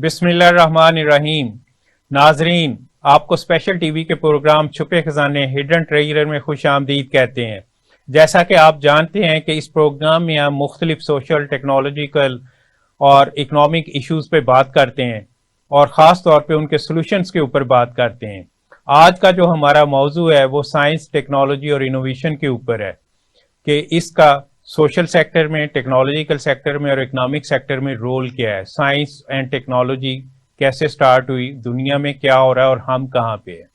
बिस्मिल्लाहिर्रहमानिर्रहीम। नाजरीन, आपको स्पेशल टीवी के प्रोग्राम छुपे खजाने हिडन ट्रेजर में खुश आमदीद कहते हैं। जैसा कि आप जानते हैं कि इस प्रोग्राम में हम मुख्तलिफ सोशल, टेक्नोलॉजिकल और इकनॉमिक इशूज़ पे बात करते हैं और ख़ास तौर पे उनके सोल्यूशंस के ऊपर बात करते हैं। आज का जो हमारा मौजू है वो साइंस, टेक्नोलॉजी और इनोवेशन के ऊपर है कि इसका सोशल सेक्टर में, टेक्नोलॉजिकल सेक्टर में और इकोनॉमिक सेक्टर में रोल क्या है। साइंस एंड टेक्नोलॉजी कैसे स्टार्ट हुई, दुनिया में क्या हो रहा है और हम कहाँ पे हैं।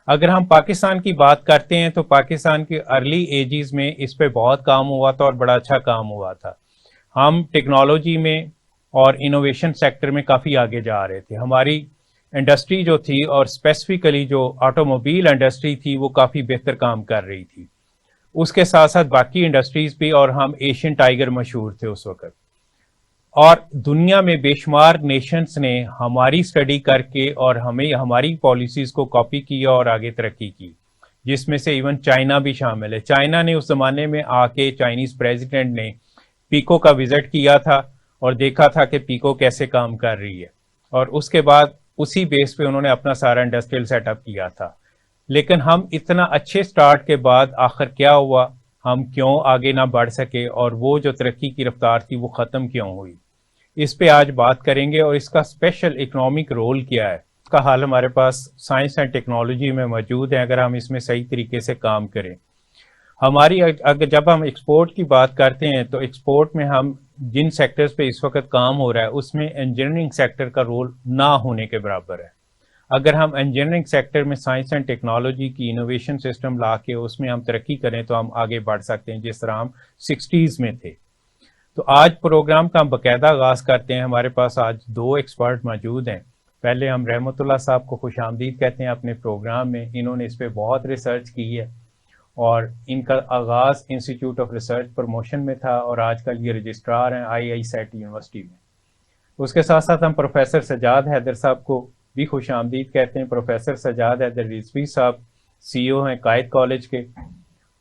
अगर हम पाकिस्तान की बात करते हैं तो पाकिस्तान के अर्ली एजेस में इस पे बहुत काम हुआ था और बड़ा अच्छा काम हुआ था। हम टेक्नोलॉजी में और इनोवेशन सेक्टर में काफ़ी आगे जा रहे थे। हमारी इंडस्ट्री जो थी और स्पेसिफिकली जो ऑटोमोबाइल इंडस्ट्री थी वो काफ़ी बेहतर काम कर रही थी। उसके साथ साथ बाकी इंडस्ट्रीज भी, और हम एशियन टाइगर मशहूर थे उस वक्त। और दुनिया में बेशुमार नेशंस ने हमारी स्टडी करके और हमें हमारी पॉलिसीज को कॉपी किया और आगे तरक्की की, जिसमें से इवन चाइना भी शामिल है। चाइना ने उस जमाने में आके चाइनीज प्रेसिडेंट ने पीको का विजिट किया था और देखा था कि पीको कैसे काम कर रही है, और उसके बाद उसी बेस पे उन्होंने अपना सारा इंडस्ट्रियल सेटअप किया था। लेकिन हम इतना अच्छे स्टार्ट के बाद आखिर क्या हुआ, हम क्यों आगे ना बढ़ सके और वो जो तरक्की की रफ्तार थी वो ख़त्म क्यों हुई, इस पे आज बात करेंगे। और इसका स्पेशल इकोनॉमिक रोल क्या है, इसका हाल हमारे पास साइंस एंड टेक्नोलॉजी में मौजूद है अगर हम इसमें सही तरीके से काम करें। हमारी अगर जब हम एक्सपोर्ट की बात करते हैं तो एक्सपोर्ट में हम जिन सेक्टर्स पे इस वक्त काम हो रहा है उसमें इंजीनियरिंग सेक्टर का रोल ना होने के बराबर है। अगर हम इंजीनियरिंग सेक्टर में साइंस एंड टेक्नोलॉजी की इनोवेशन सिस्टम ला के उसमें हम तरक्की करें तो हम आगे बढ़ सकते हैं, जिस तरह हम 60s में थे। तो आज प्रोग्राम का हम बाकायदा आगाज़ करते हैं। हमारे पास आज दो एक्सपर्ट मौजूद हैं। पहले हम रहमतुल्लाह साहब को खुश आमदीद कहते हैं अपने प्रोग्राम में। इन्होंने इस पर बहुत रिसर्च की है और इनका आगाज़ इंस्टीट्यूट ऑफ रिसर्च प्रमोशन में था और आजकल ये रजिस्ट्रार हैं IISET यूनिवर्सिटी में। उसके साथ साथ हम प्रोफेसर सजाद हैदर साहब को भी खुश आमदीद कहते हैं। प्रोफेसर सजाद हैदर रिजवी साहब CEO हैं कायद कॉलेज के,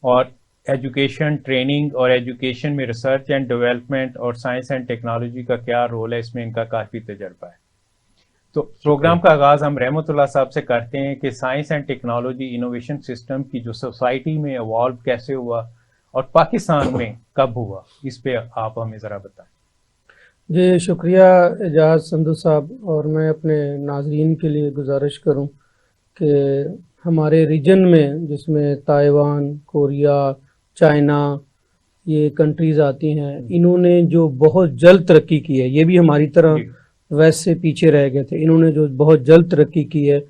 और एजुकेशन, ट्रेनिंग और एजुकेशन में रिसर्च एंड डेवलपमेंट और साइंस एंड टेक्नोलॉजी का क्या रोल है, इसमें इनका काफ़ी तजर्बा है। तो प्रोग्राम का आगाज़ हम रहमतुल्लाह साहब से करते हैं कि science and technology innovation system की जो सोसाइटी में इवॉल्व कैसे हुआ और पाकिस्तान में कब हुआ, इस पे आप हमें ज़रा बताएं। जी शुक्रिया एजाज संधू साहब। और मैं अपने नाजरीन के लिए गुजारिश करूं कि हमारे रीजन में जिसमें ताइवान, कोरिया, चाइना ये कंट्रीज़ आती हैं, इन्होंने जो बहुत जल्द तरक्की की है, ये भी हमारी तरह वैसे पीछे रह गए थे। इन्होंने जो बहुत जल्द तरक्की की है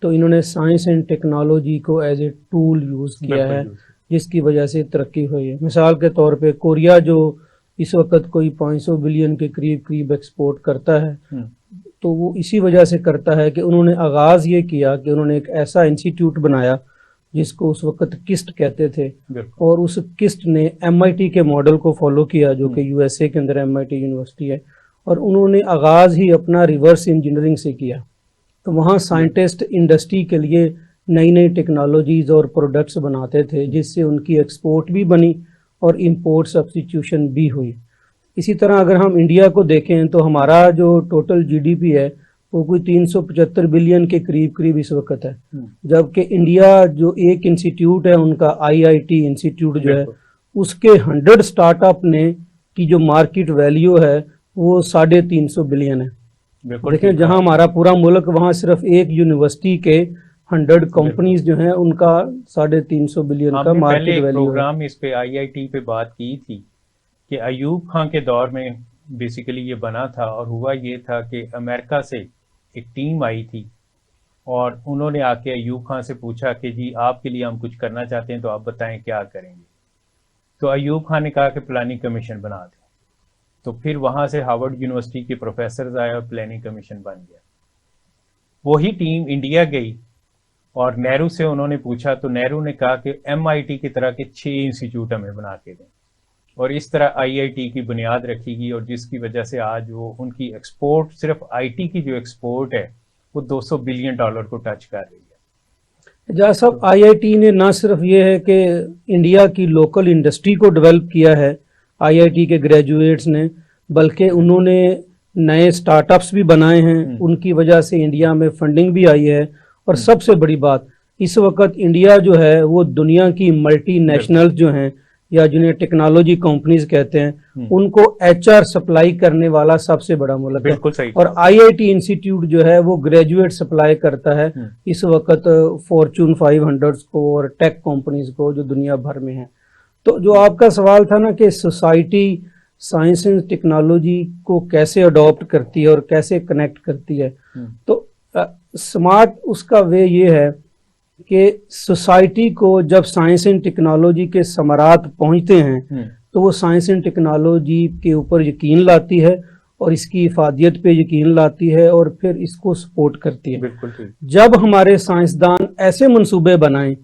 तो इन्होंने साइंस एंड टेक्नोलॉजी को एज ए टूल यूज़ किया है, जिसकी वजह से तरक्की हुई है। मिसाल के तौर पे कोरिया जो इस वक्त कोई 500 बिलियन के करीब एक्सपोर्ट करता है, तो वो इसी वजह से करता है कि उन्होंने आगाज़ ये किया कि उन्होंने एक ऐसा इंस्टीट्यूट बनाया जिसको उस वक्त किस्ट कहते थे, और उस किस्ट ने MIT के मॉडल को फॉलो किया जो कि USA के अंदर MIT यूनिवर्सिटी है, और उन्होंने आगाज़ ही अपना रिवर्स इंजीनियरिंग से किया। तो वहाँ साइंटिस्ट इंडस्ट्री के लिए नई नई टेक्नोलॉजीज़ और प्रोडक्ट्स बनाते थे, जिससे उनकी एक्सपोर्ट भी बनी और इंपोर्ट सब्स्टिट्यूशन भी हुई। इसी तरह अगर हम इंडिया को देखें तो हमारा जो टोटल GDP है वो कोई 375 बिलियन के करीब इस वक्त है, जबकि इंडिया जो एक इंस्टीट्यूट है उनका IIT इंस्टीट्यूट जो है, उसके 100 स्टार्टअप ने की जो मार्केट वैल्यू है वो 350 बिलियन है। देखें, जहां हमारा पूरा मुल्क, वहां सिर्फ एक यूनिवर्सिटी के 100 कंपनीज जो हैं उनका 350 बिलियन का मार्केट वैल्यू है। प्रोग्राम इस पे IIT पे बात की थी कि अयूब खान के दौर में बेसिकली ये बना था, और हुआ ये था कि अमेरिका से एक टीम आई थी और उन्होंने आके अयूब खान से पूछा कि जी आपके लिए हम कुछ करना चाहते हैं तो आप बताएं क्या करेंगे। तो अयूब खान ने कहा कि प्लानिंग कमीशन बना दें। तो फिर वहाँ से हार्वर्ड यूनिवर्सिटी के प्रोफेसर आए और प्लानिंग कमीशन बन गया। वही टीम इंडिया गई और नेहरू से उन्होंने पूछा, तो नेहरू ने कहा कि MIT की तरह के 6 इंस्टीट्यूट हमें बना के दें, और इस तरह IIT की बुनियाद रखी गई, और जिसकी वजह से आज वो उनकी एक्सपोर्ट, सिर्फ IT की जो एक्सपोर्ट है वो $200 बिलियन को टच कर रही है। एजाज साहब, IIT ने ना सिर्फ ये है कि इंडिया की लोकल इंडस्ट्री को डेवलप किया है IIT के ग्रेजुएट्स ने, बल्कि उन्होंने नए स्टार्टअप्स भी बनाए हैं, उनकी वजह से इंडिया में फंडिंग भी आई है। और सबसे बड़ी बात, इस वक्त इंडिया जो है वो दुनिया की मल्टीनेशनल जो हैं या जिन्हें टेक्नोलॉजी कंपनीज कहते हैं, उनको एचआर सप्लाई करने वाला सबसे बड़ा मुल्क है। बिल्कुल सही। और आईआईटी इंस्टीट्यूट जो है वो ग्रेजुएट सप्लाई करता है इस वक्त फॉर्चून 500 को और टेक कंपनीज को जो दुनिया भर में है। तो जो आपका सवाल था ना कि सोसाइटी साइंस एंड टेक्नोलॉजी को कैसे अडॉप्ट करती है और कैसे कनेक्ट करती है, तो स्मार्ट उसका वे ये है कि सोसाइटी को जब साइंस एंड टेक्नोलॉजी के समरात पहुंचते हैं तो वो साइंस एंड टेक्नोलॉजी के ऊपर यकीन लाती है और इसकी इफादियत पे यकीन लाती है और फिर इसको सपोर्ट करती है। बिल्कुल ठीक। जब हमारे साइंसदान ऐसे मंसूबे बनाएं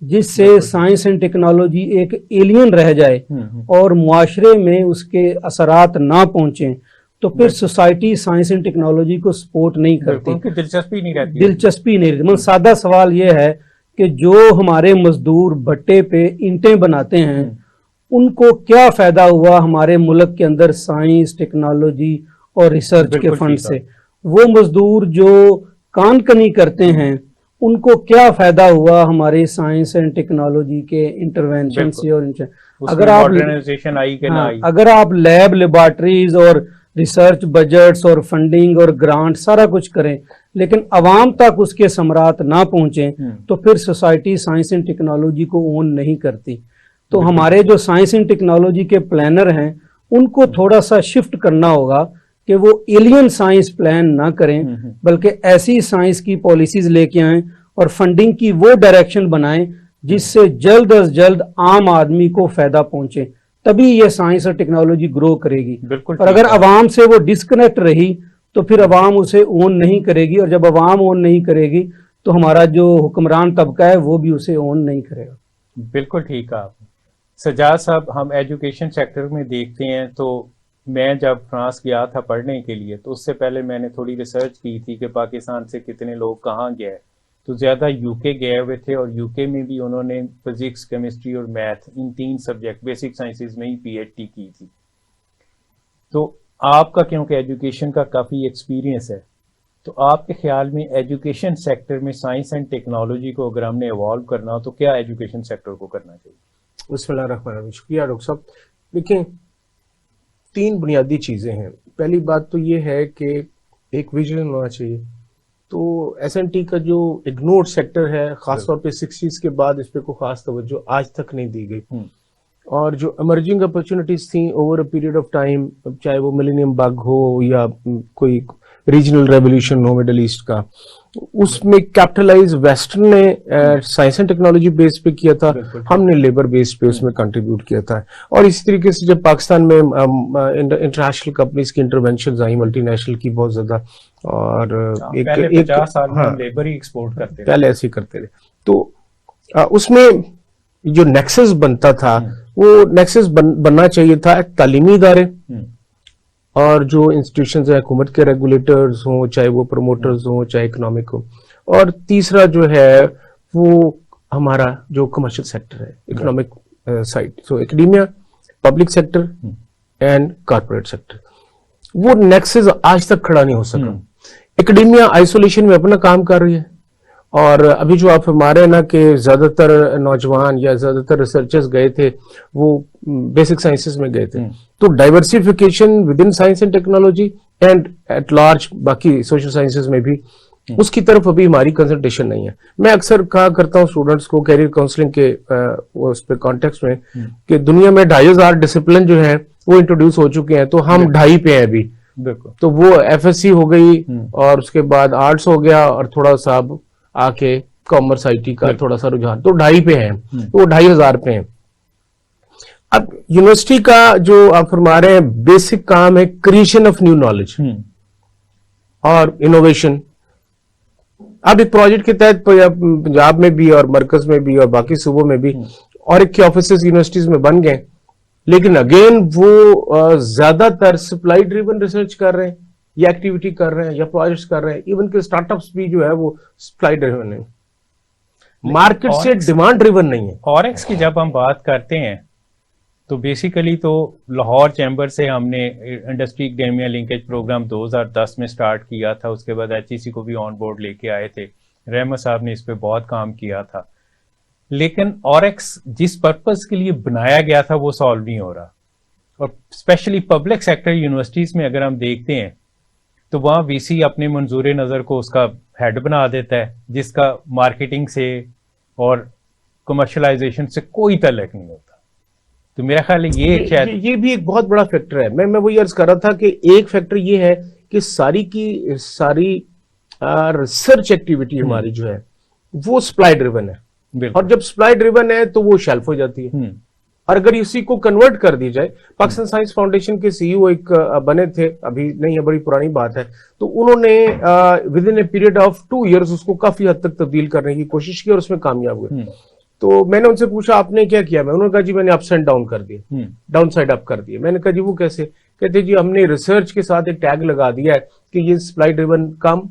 जिससे साइंस एंड टेक्नोलॉजी एक एलियन रह जाए और मुआशरे में उसके असरात ना पहुंचे, तो फिर सोसाइटी साइंस एंड टेक्नोलॉजी को सपोर्ट नहीं करती, उनकी दिलचस्पी नहीं रहती। दिलचस्पी नहीं रहती। मतलब सादा सवाल यह है कि जो हमारे मजदूर भट्टे पे ईंटें बनाते हैं उनको क्या फायदा हुआ हमारे मुल्क के अंदर साइंस टेक्नोलॉजी और रिसर्च के फंड से? वो मजदूर जो कानकनी करते हैं उनको क्या फायदा हुआ हमारे साइंस एंड टेक्नोलॉजी के इंटरवेंशन से? और अगर आप मॉडर्नाइजेशन आई कि ना आई, अगर आप लैब लेबॉर्टरीज और रिसर्च बजट्स और फंडिंग और ग्रांट सारा कुछ करें लेकिन अवाम तक उसके समरात ना पहुंचे तो फिर सोसाइटी साइंस एंड टेक्नोलॉजी को ओन नहीं करती। तो हमारे जो साइंस एंड टेक्नोलॉजी के प्लानर हैं उनको थोड़ा सा शिफ्ट करना होगा कि वो एलियन साइंस प्लान ना करें बल्कि ऐसी साइंस की पॉलिसीज लेके आएं और फंडिंग की वो डायरेक्शन बनाएं जिससे जल्द अज जल्द आम आदमी को फायदा पहुंचे, तभी ये साइंस और टेक्नोलॉजी ग्रो करेगी। और अगर अवाम से वो डिस्कनेक्ट रही तो फिर अवाम उसे ओन नहीं करेगी और जब अवाम ओन नहीं करेगी तो हमारा जो हुक्मरान तबका है वो भी उसे ओन नहीं करेगा। बिल्कुल ठीक है आपने। सजाद साहब, हम एजुकेशन सेक्टर में देखते हैं तो मैं जब फ्रांस गया था पढ़ने के लिए तो उससे पहले मैंने थोड़ी रिसर्च की थी कि पाकिस्तान से कितने लोग कहाँ गए, तो ज़्यादा यूके गए हुए थे और यूके में भी उन्होंने फिजिक्स, केमिस्ट्री और math in 3 subject basic sciences में ही पीएचडी की थी। तो आपका क्योंकि एजुकेशन का काफ़ी एक्सपीरियंस है, तो आपके ख्याल में एजुकेशन सेक्टर में साइंस एंड टेक्नोलॉजी को अगर हमने इवॉल्व करना हो तो क्या एजुकेशन सेक्टर को करना चाहिए? बिस्मिल्लाहिर्रहमानिर्रहीम। शुक्रिया डॉक्टर साहब। देखिए, 3 बुनियादी चीज़ें हैं। पहली बात तो ये है कि एक विजन होना चाहिए। तो एसएनटी का जो इग्नोर्ड सेक्टर है, खासतौर पे 60s के बाद इस पे को खास तवज्जो आज तक नहीं दी गई, और जो इमर्जिंग अपॉर्चुनिटीज थी over a period of time, चाहे वो मिलेनियम बग हो या कोई रीजनल रेवोल्यूशन हो मिडल ईस्ट का, उसमें कैपिटलाइज वेस्टर्न ने साइंस एंड टेक्नोलॉजी बेस पे किया था, हमने लेबर बेस पे उसमें कंट्रीब्यूट किया था। और इसी तरीके से जब पाकिस्तान में इंटरनेशनल कंपनीज की इंटरवेंशन आई मल्टीनेशनल की बहुत ज्यादा, और पहले 50 साल में हम लेबर ही एक्सपोर्ट करते थे, पहले ऐसे ही करते थे। तो उसमें जो नेक्सस बनता था वो नेक्सस बनना चाहिए था तालीमी इदारे और जो इंस्टीट्यूशंस है हुकूमत के रेगुलेटर्स हों, चाहे वो प्रमोटर्स हों, चाहे इकोनॉमिक हो, और तीसरा जो है वो हमारा जो कमर्शियल सेक्टर है, economic side, so academia, public sector and corporate sector. वो नेक्सस आज तक खड़ा नहीं हो सका। एकेडेमिया आइसोलेशन में अपना काम कर रही है, और अभी जो आप फरमा रहे हैं ना कि ज्यादातर नौजवान या ज्यादातर रिसर्चर्स गए थे वो बेसिक साइंसेस में गए थे, तो diversification with in science and technology and at large बाकी सोशल साइंसेस में भी उसकी तरफ अभी हमारी कंसंट्रेशन नहीं है। मैं अक्सर कहा करता हूँ स्टूडेंट्स को कैरियर काउंसलिंग के उस पे कॉन्टेक्स्ट में कि दुनिया में 2500 डिसिप्लिन जो है वो इंट्रोड्यूस हो चुके हैं, तो हम 2.5 पे हैं अभी। तो वो एफएससी हो गई और उसके बाद आर्ट्स हो गया और थोड़ा सा आके कॉमर्स आईटी का थोड़ा सा रुझान, तो 2.5 पे हैं, तो वो 2500 पे हैं। अब यूनिवर्सिटी का जो आप फरमा रहे हैं बेसिक काम है क्रिएशन ऑफ न्यू नॉलेज और इनोवेशन। अब एक प्रोजेक्ट के तहत पंजाब में भी और मरकज में भी और बाकी सूबों में भी और एक ऑफिस यूनिवर्सिटीज में बन गए, लेकिन अगेन वो ज्यादातर सप्लाई ड्रिवन रिसर्च कर रहे हैं या एक्टिविटी कर रहे हैं या प्रोजेक्ट्स कर रहे हैं। इवन के स्टार्टअप्स भी जो है वो सप्लाई ड्रिवन है, मार्केट से डिमांड ड्रिवन नहीं है। ऑरेक्स की जब हम बात करते हैं तो बेसिकली तो लाहौर चैम्बर से हमने इंडस्ट्री एकेडेमिया लिंकेज प्रोग्राम 2010 में स्टार्ट किया था। उसके बाद HEC को भी ऑन बोर्ड लेके आए थे। रहमत साहब ने इस पे बहुत काम किया था, लेकिन ऑरेक्स जिस पर्पस के लिए बनाया गया था वो सॉल्व नहीं हो रहा। और स्पेशली पब्लिक सेक्टर यूनिवर्सिटीज में अगर हम देखते हैं तो वहाँ वीसी अपने मंजूर नज़र को उसका हेड बना देता है, जिसका मार्केटिंग से और कमर्शलाइजेशन से कोई ताल्लुक नहीं होता। तो मेरा ख्याल है ये शायद ये भी एक बहुत बड़ा फैक्टर है। मैं वही अर्ज कर रहा था कि एक फैक्टर ये है कि सारी की सारी रिसर्च एक्टिविटी हमारी जो है वो सप्लाई ड्रिवन है, और जब सप्लाई ड्रिवन है तो वो शेल्फ हो जाती है। और अगर इसी को कन्वर्ट कर दी जाए, पाकिस्तान साइंस फाउंडेशन के सीईओ एक बने थे, अभी नहीं है, बड़ी पुरानी बात है, तो उन्होंने with in a period of 2 years उसको काफी हद तक तब्दील करने की कोशिश की और उसमें कामयाब हुए। तो मैंने उनसे पूछा आपने क्या किया? उन्होंने कहा जी मैंने अप्स एंड डाउन कर दिए, डाउन साइड अप कर दिए। मैंने कहा जी वो कैसे? कहते जी हमने रिसर्च के साथ एक टैग लगा दिया है कि ये सप्लाई ड्रिवन कम,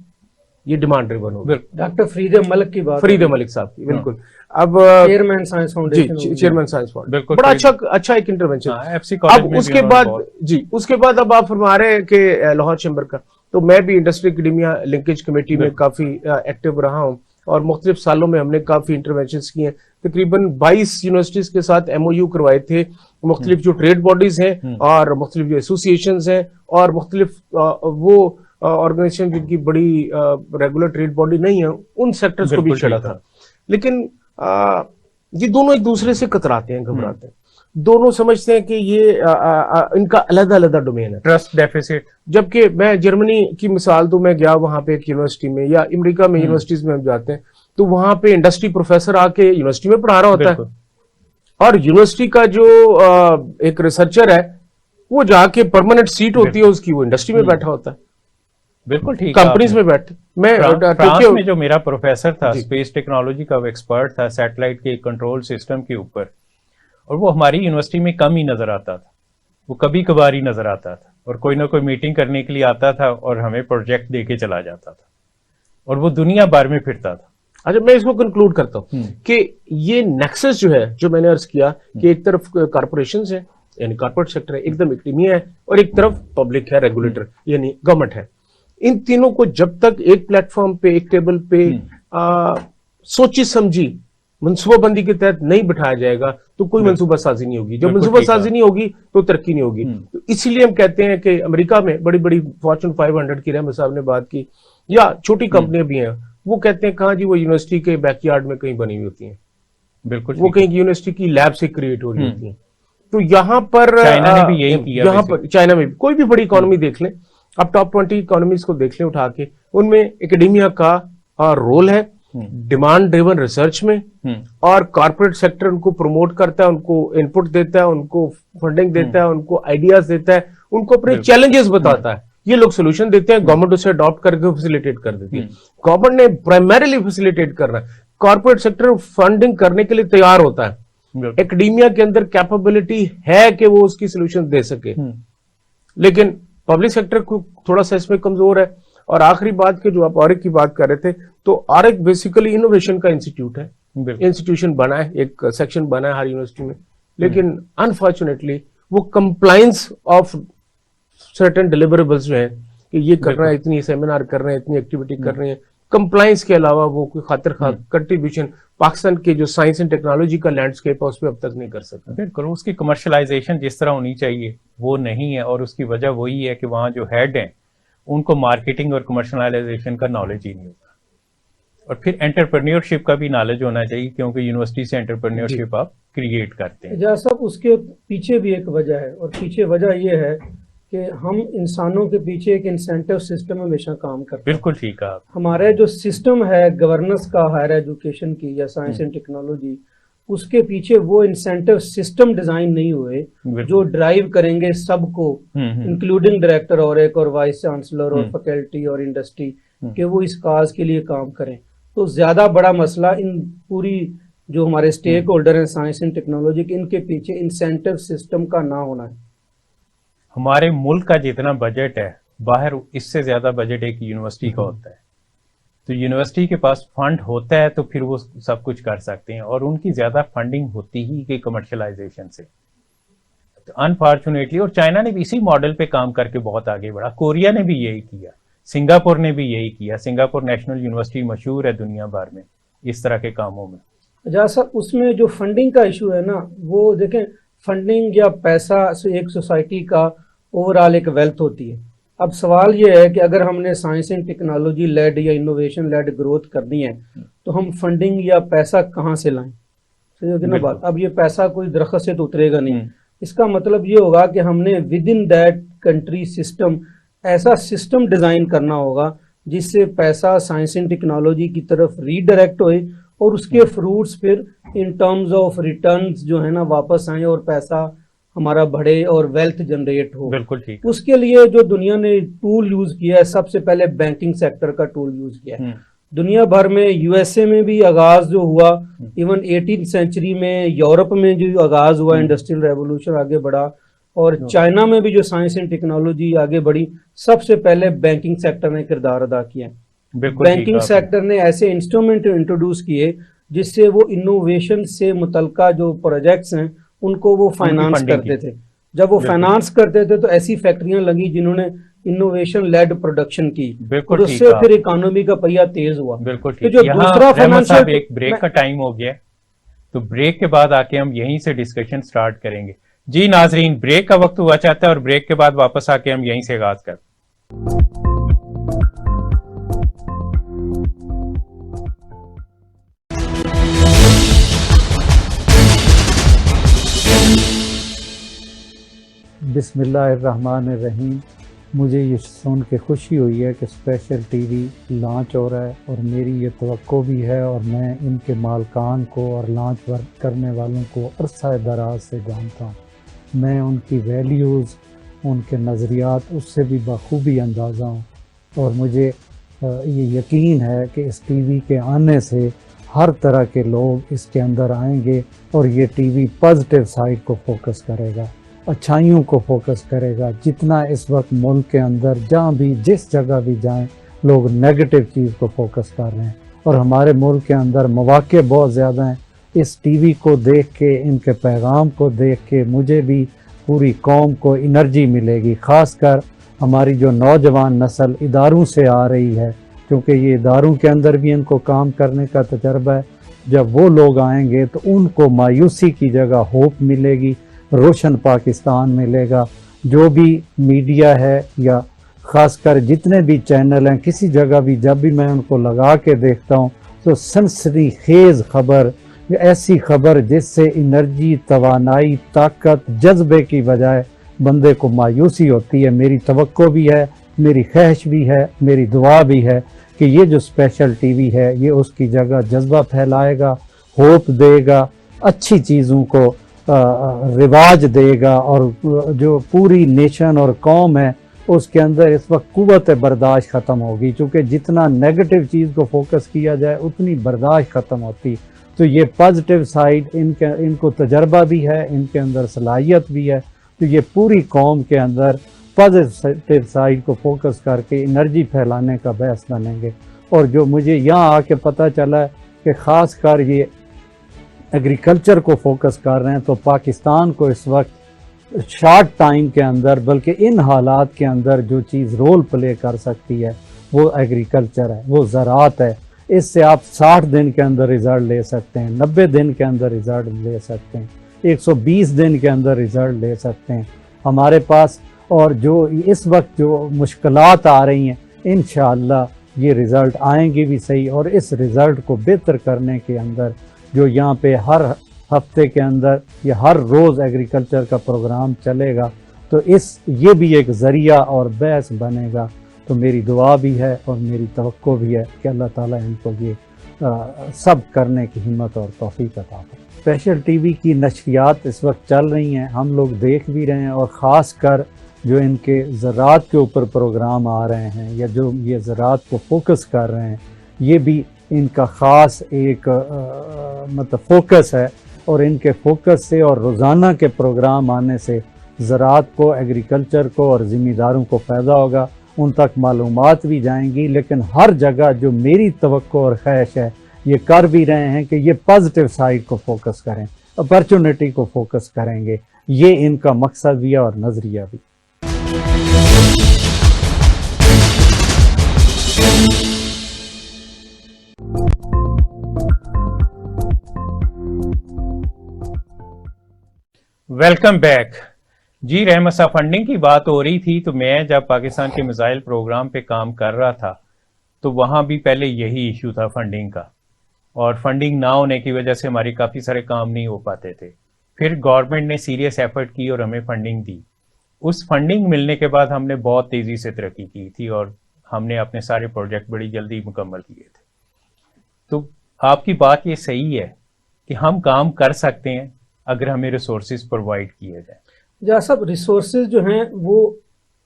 ये डिमांड ड्रिवन होगा। डॉक्टर फरीद मलिक की बात, फरीद मलिक साहब की, बिल्कुल। अब चेयरमैन साइंस फाउंडेशन, जी चेयरमैन साइंस फाउंडेशन, बड़ा अच्छा एक इंटरवेंशन। अब उसके बाद जी उसके बाद अब आप फरमा रहे हैं कि लाहौर चैम्बर का, तो मैं भी इंडस्ट्री एकेडेमिया लिंकेज कमेटी में काफी एक्टिव रहा हूं और मुख्तलिफ सालों में हमने काफी इंटरवेंशन किए हैं। तकरीबन 22 यूनिवर्सिटीज के साथ MOU करवाए थे, मुख्तलिफ जो ट्रेड बॉडीज हैं और मुख्तलिफ जो एसोसिएशन हैं और मुख्तलिफ वो ऑर्गेनाइजेशन जिनकी बड़ी रेगुलर ट्रेड बॉडी नहीं है, उन सेक्टर्स को भी छेड़ा था। लेकिन ये दोनों एक दूसरे से कतराते हैं, घबराते हैं। दोनों समझते हैं कि ये इनका अलग-अलग डोमेन है, ट्रस्ट डेफिसिट। जबकि मैं जर्मनी की मिसाल तो मैं गया वहां पे एक यूनिवर्सिटी में, या अमेरिका में यूनिवर्सिटीज में हम जाते हैं तो वहां पे इंडस्ट्री प्रोफेसर आके यूनिवर्सिटी में पढ़ा रहा होता है, और यूनिवर्सिटी का जो एक रिसर्चर है वो जाके परमानेंट सीट होती है उसकी, वो इंडस्ट्री में बैठा होता है। बिल्कुल ठीक, कंपनीज में बैठे। मैं फ्रांस में जो मेरा प्रोफेसर था, स्पेस टेक्नोलॉजी का एक्सपर्ट था, सैटेलाइट के कंट्रोल सिस्टम के ऊपर, और वो हमारी यूनिवर्सिटी में कम ही नजर आता था, वो कभी कभार ही नजर आता था, और कोई ना कोई मीटिंग करने के लिए आता था और हमें प्रोजेक्ट देके चला जाता था, और वो दुनिया भर में फिरता था। अच्छा, मैं इसको कंक्लूड करता हूं कि ये नेक्सस जो है, जो मैंने अर्ज किया कि एक तरफ कॉर्पोरेशंस है यानी कॉर्पोरेट सेक्टर है, एकदम एकेडेमिया है, और एक तरफ पब्लिक है, रेगुलेटर यानी गवर्नमेंट है। इन तीनों को जब तक एक प्लेटफॉर्म पे, एक टेबल पे सोची समझी मनसूबाबंदी के तहत नहीं बिठाया जाएगा तो कोई मनसूबा साजी नहीं होगी। जब मनसूबा साजी नहीं होगी तो तरक्की नहीं होगी। तो इसीलिए हम कहते हैं कि अमेरिका में बड़ी बड़ी फॉर्च्यून 500 की रहमत साहब ने बात की, या छोटी कंपनियां भी हैं, वो कहते हैं कहाँ जी, वो यूनिवर्सिटी के बैकयार्ड में कहीं बनी हुई होती हैं, बिल्कुल वो कहीं यूनिवर्सिटी की लैब से क्रिएट हो रही होती हैं। तो यहाँ पर चाइना ने भी यही किया। यहाँ पर चाइना में कोई भी बड़ी इकोनॉमी देख लें, अब टॉप 20 इकोनॉमीज को देख लें उठा के, उनमें एकेडेमिया का रोल है डिमांड ड्रिवन रिसर्च में, और कॉर्पोरेट सेक्टर उनको प्रमोट करता है, उनको इनपुट देता है, उनको फंडिंग देता है, उनको आइडियाज देता है, उनको अपने चैलेंजेस बताता है, ये लोग सोल्यूशन देते हैं, गवर्नमेंट उसे अडॉप्ट करके फैसिलिटेट कर देती है। गवर्नमेंट ने प्राइमरीली फैसिलिटेट करना है, कॉर्पोरेट सेक्टर फंडिंग करने के लिए तैयार होता है। एकेडेमिया के अंदर कैपेबिलिटी है कि वो उसकी सोल्यूशन दे सके, लेकिन पब्लिक सेक्टर को थोड़ा सा इसमें कमजोर है। और आखिरी बात के जो आप ऑरिक की बात कर रहे थे, तो ऑरिक बेसिकली इनोवेशन का इंस्टीट्यूट है, इंस्टीट्यूशन बना है, एक सेक्शन बना है हर यूनिवर्सिटी में, लेकिन अनफॉर्चुनेटली वो कंप्लायंस ऑफ सर्टेन डिलीवरेबल्स जो है कि ये कर रहे हैं, इतनी सेमिनार कर रहे हैं, इतनी एक्टिविटी कर रहे हैं, कंप्लायंस के अलावा वो कोई खातिर कंट्रीब्यूशन पाकिस्तान के जो साइंस एंड टेक्नोलॉजी का लैंडस्केप है उस पर अब तक नहीं कर सकता। बिल्कुल, उसकी कमर्शलाइजेशन जिस तरह होनी चाहिए वो नहीं है, और उसकी वजह वही है कि वहाँ जो हेड हैं उनको मार्केटिंग और कमर्शलाइजेशन का नॉलेज ही नहीं होता। और फिर एंटरप्रेन्योरशिप का भी नॉलेज होना चाहिए, क्योंकि यूनिवर्सिटी से एंटरप्रेन्योरशिप आप क्रिएट करते हैं। एजाज साहब, उसके पीछे भी एक वजह है, और पीछे वजह ये है कि हम इंसानों के पीछे एक इंसेंटिव सिस्टम हमेशा काम करते हैं। बिल्कुल ठीक है। हमारे जो सिस्टम है गवर्नेंस का, हायर एजुकेशन की या साइंस एंड टेक्नोलॉजी, उसके पीछे वो इंसेंटिव सिस्टम डिजाइन नहीं हुए जो ड्राइव करेंगे सबको, इंक्लूडिंग डायरेक्टर और एक और वाइस चांसलर और फैकल्टी और इंडस्ट्री, कि वो इस काज के लिए काम करें। तो ज्यादा बड़ा मसला इन पूरी जो हमारे स्टेक होल्डर हैं साइंस एंड टेक्नोलॉजी के, इनके पीछे इंसेंटिव सिस्टम का ना होना है। हमारे मुल्क का जितना बजट है, बाहर इससे ज्यादा बजट एक यूनिवर्सिटी का होता है। तो यूनिवर्सिटी के पास फंड होता है तो फिर वो सब कुछ कर सकते हैं, और उनकी ज्यादा फंडिंग होती ही कि कमर्शलाइजेशन से। अनफॉर्चुनेटली, और चाइना ने भी इसी मॉडल पे काम करके बहुत आगे बढ़ा, कोरिया ने भी यही किया, सिंगापुर ने भी यही किया। सिंगापुर नेशनल यूनिवर्सिटी मशहूर है दुनिया भर में इस तरह के कामों में। जहाँ सर उसमें जो फंडिंग का इशू है ना, वो देखें, फंडिंग या पैसा एक सोसाइटी का ओवरऑल एक वेल्थ होती है। अब सवाल ये है कि अगर हमने साइंस एंड टेक्नोलॉजी लेड या इनोवेशन लेड ग्रोथ करनी है तो हम फंडिंग या पैसा कहाँ से लाएं? सही होगी ना बात। अब ये पैसा कोई दरख्त से तो उतरेगा नहीं। इसका मतलब ये होगा कि हमने with in that country system ऐसा सिस्टम डिजाइन करना होगा जिससे पैसा साइंस एंड टेक्नोलॉजी की तरफ रीडायरेक्ट होए और उसके फ्रूट्स फिर इन टर्म्स ऑफ रिटर्न्स जो है ना वापस आए और पैसा हमारा बढ़े और वेल्थ जनरेट हो। बिल्कुल ठीक। उसके लिए जो दुनिया ने टूल यूज किया है, सबसे पहले बैंकिंग सेक्टर का टूल यूज किया है। दुनिया भर में, यूएसए में भी आगाज जो हुआ, इवन 18th सेंचुरी में यूरोप में जो आगाज हुआ, इंडस्ट्रियल रेवोल्यूशन आगे बढ़ा, और चाइना में भी जो साइंस एंड टेक्नोलॉजी आगे बढ़ी, सबसे पहले बैंकिंग सेक्टर ने किरदार अदा किया। बैंकिंग सेक्टर ने ऐसे इंस्ट्रूमेंट इंट्रोड्यूस किए जिससे वो इनोवेशन से मुतल्लिका जो प्रोजेक्ट्स हैं उनको वो फाइनेंस करते थे। जब वो फाइनेंस करते थे तो ऐसी फैक्ट्रियां लगी जिन्होंने इनोवेशन लेड प्रोडक्शन की, और उससे फिर इकोनॉमी का पहिया तेज हुआ। बिल्कुल ठीक। जो दूसरा फाइनेंशियल, एक ब्रेक का टाइम हो गया, तो ब्रेक के बाद आके हम यहीं से डिस्कशन स्टार्ट करेंगे। जी नाजरीन, ब्रेक का वक्त हुआ चाहता है और ब्रेक के बाद वापस आके हम यहीं से आगाज कर। बिस्मिल्लाहिर्रहमानिर्रहीम। मुझे ये सुन के खुशी हुई है कि स्पेशल टीवी लॉन्च हो रहा है और मेरी ये तवक्को भी है, और मैं इनके मालकान को और लॉन्च वर्क करने वालों को अरसा दराज से जानता हूँ। मैं उनकी वैल्यूज़, उनके नज़रियात उससे भी बखूबी अंदाज़ा हूँ, और मुझे ये यकीन है कि इस टीवी के आने से हर तरह के लोग इसके अंदर आएंगे और ये टीवी पॉजिटिव साइड को फोकस करेगा, अच्छाइयों को फोकस करेगा। जितना इस वक्त मुल्क के अंदर जहाँ भी जिस जगह भी जाएं लोग नेगेटिव चीज़ को फोकस कर रहे हैं, और हमारे मुल्क के अंदर मौके बहुत ज़्यादा हैं। इस टीवी को देख के, इनके पैगाम को देख के मुझे भी पूरी कौम को एनर्जी मिलेगी। ख़ासकर हमारी जो नौजवान नस्ल इदारों से आ रही है, क्योंकि ये इदारों के अंदर भी इनको काम करने का तजर्बा है। जब वो लोग आएंगे तो उनको मायूसी की जगह होप मिलेगी, रोशन पाकिस्तान मिलेगा। जो भी मीडिया है या ख़ासकर जितने भी चैनल हैं, किसी जगह भी जब भी मैं उनको लगा के देखता हूँ तो सनसनीखेज़ खबर, ऐसी खबर जिससे एनर्जी, तवानाई, ताकत, जज्बे की बजाय बंदे को मायूसी होती है। मेरी तवक्को भी है, मेरी ख्वाहिश भी है, मेरी दुआ भी है कि ये जो स्पेशल टीवी है ये उसकी जगह जज्बा फैलाएगा, होप देगा, अच्छी चीज़ों को रिवाज देगा, और जो पूरी नेशन और कौम है उसके अंदर इस वक्त कुव्वत बर्दाश्त ख़त्म होगी। क्योंकि जितना नेगेटिव चीज़ को फोकस किया जाए उतनी बर्दाश्त ख़त्म होती। तो ये पॉजिटिव साइड इनको तजर्बा भी है, इनके अंदर सलाहियत भी है, तो ये पूरी कौम के अंदर पॉजिटिव साइड को फोकस करके एनर्जी फैलाने का बहस बनेंगे। और जो मुझे यहाँ आके पता चला है कि ख़ास कर ये एग्रीकल्चर को फोकस कर रहे हैं, तो पाकिस्तान को इस वक्त शॉर्ट टाइम के अंदर, बल्कि इन हालात के अंदर जो चीज़ रोल प्ले कर सकती है वो एग्रीकल्चर है, वो ज़राअत है। इससे आप 60 दिन के अंदर रिज़ल्ट ले सकते हैं, 90 दिन के अंदर रिज़ल्ट ले सकते हैं, 120 दिन के अंदर रिज़ल्ट ले सकते हैं हमारे पास। और जो इस वक्त जो मुश्किलात आ रही हैं, इंशाअल्लाह ये रिज़ल्ट आएंगे भी सही। और इस रिज़ल्ट को बेहतर करने के अंदर जो यहाँ पे हर हफ्ते के अंदर या हर रोज़ एग्रीकल्चर का प्रोग्राम चलेगा, तो ये भी एक ज़रिया और बहस बनेगा। तो मेरी दुआ भी है और मेरी तवक्को भी है कि अल्लाह ताला इनको ये सब करने की हिम्मत और तौफीक अता करे। स्पेशल टीवी की नशरियात इस वक्त चल रही हैं, हम लोग देख भी रहे हैं, और ख़ास कर जो इनके ज़राअत के ऊपर प्रोग्राम आ रहे हैं या जो ये ज़राअत को फोकस कर रहे हैं, ये भी इनका ख़ास एक मतलब फोकस है। और इनके फोकस से और रोज़ाना के प्रोग्राम आने से ज़राअत को, एग्रीकल्चर को और ज़मींदारों को फ़ायदा होगा, उन तक मालूमात भी जाएंगी। लेकिन हर जगह जो मेरी तवक्को और ख्वाहिश है, ये कर भी रहे हैं कि ये पॉजिटिव साइड को फोकस करें। अपॉर्चुनिटी को फोकस करेंगे। ये इनका मकसद भी है और नजरिया भी। वेलकम बैक जी। रहमसा फंडिंग की बात हो रही थी, तो मैं जब पाकिस्तान के मिसाइल प्रोग्राम पे काम कर रहा था तो वहाँ भी पहले यही इशू था फंडिंग का, और फंडिंग ना होने की वजह से हमारी काफ़ी सारे काम नहीं हो पाते थे। फिर गवर्नमेंट ने सीरियस एफर्ट की और हमें फंडिंग दी। उस फंडिंग मिलने के बाद हमने बहुत तेज़ी से तरक्की की थी और हमने अपने सारे प्रोजेक्ट बड़ी जल्दी मुकम्मल किए थे। तो आपकी बात ये सही है कि हम काम कर सकते हैं अगर हमें रिसोर्सेज प्रोवाइड किए जाए। जहाँ सब रिसोर्सेज जो हैं वो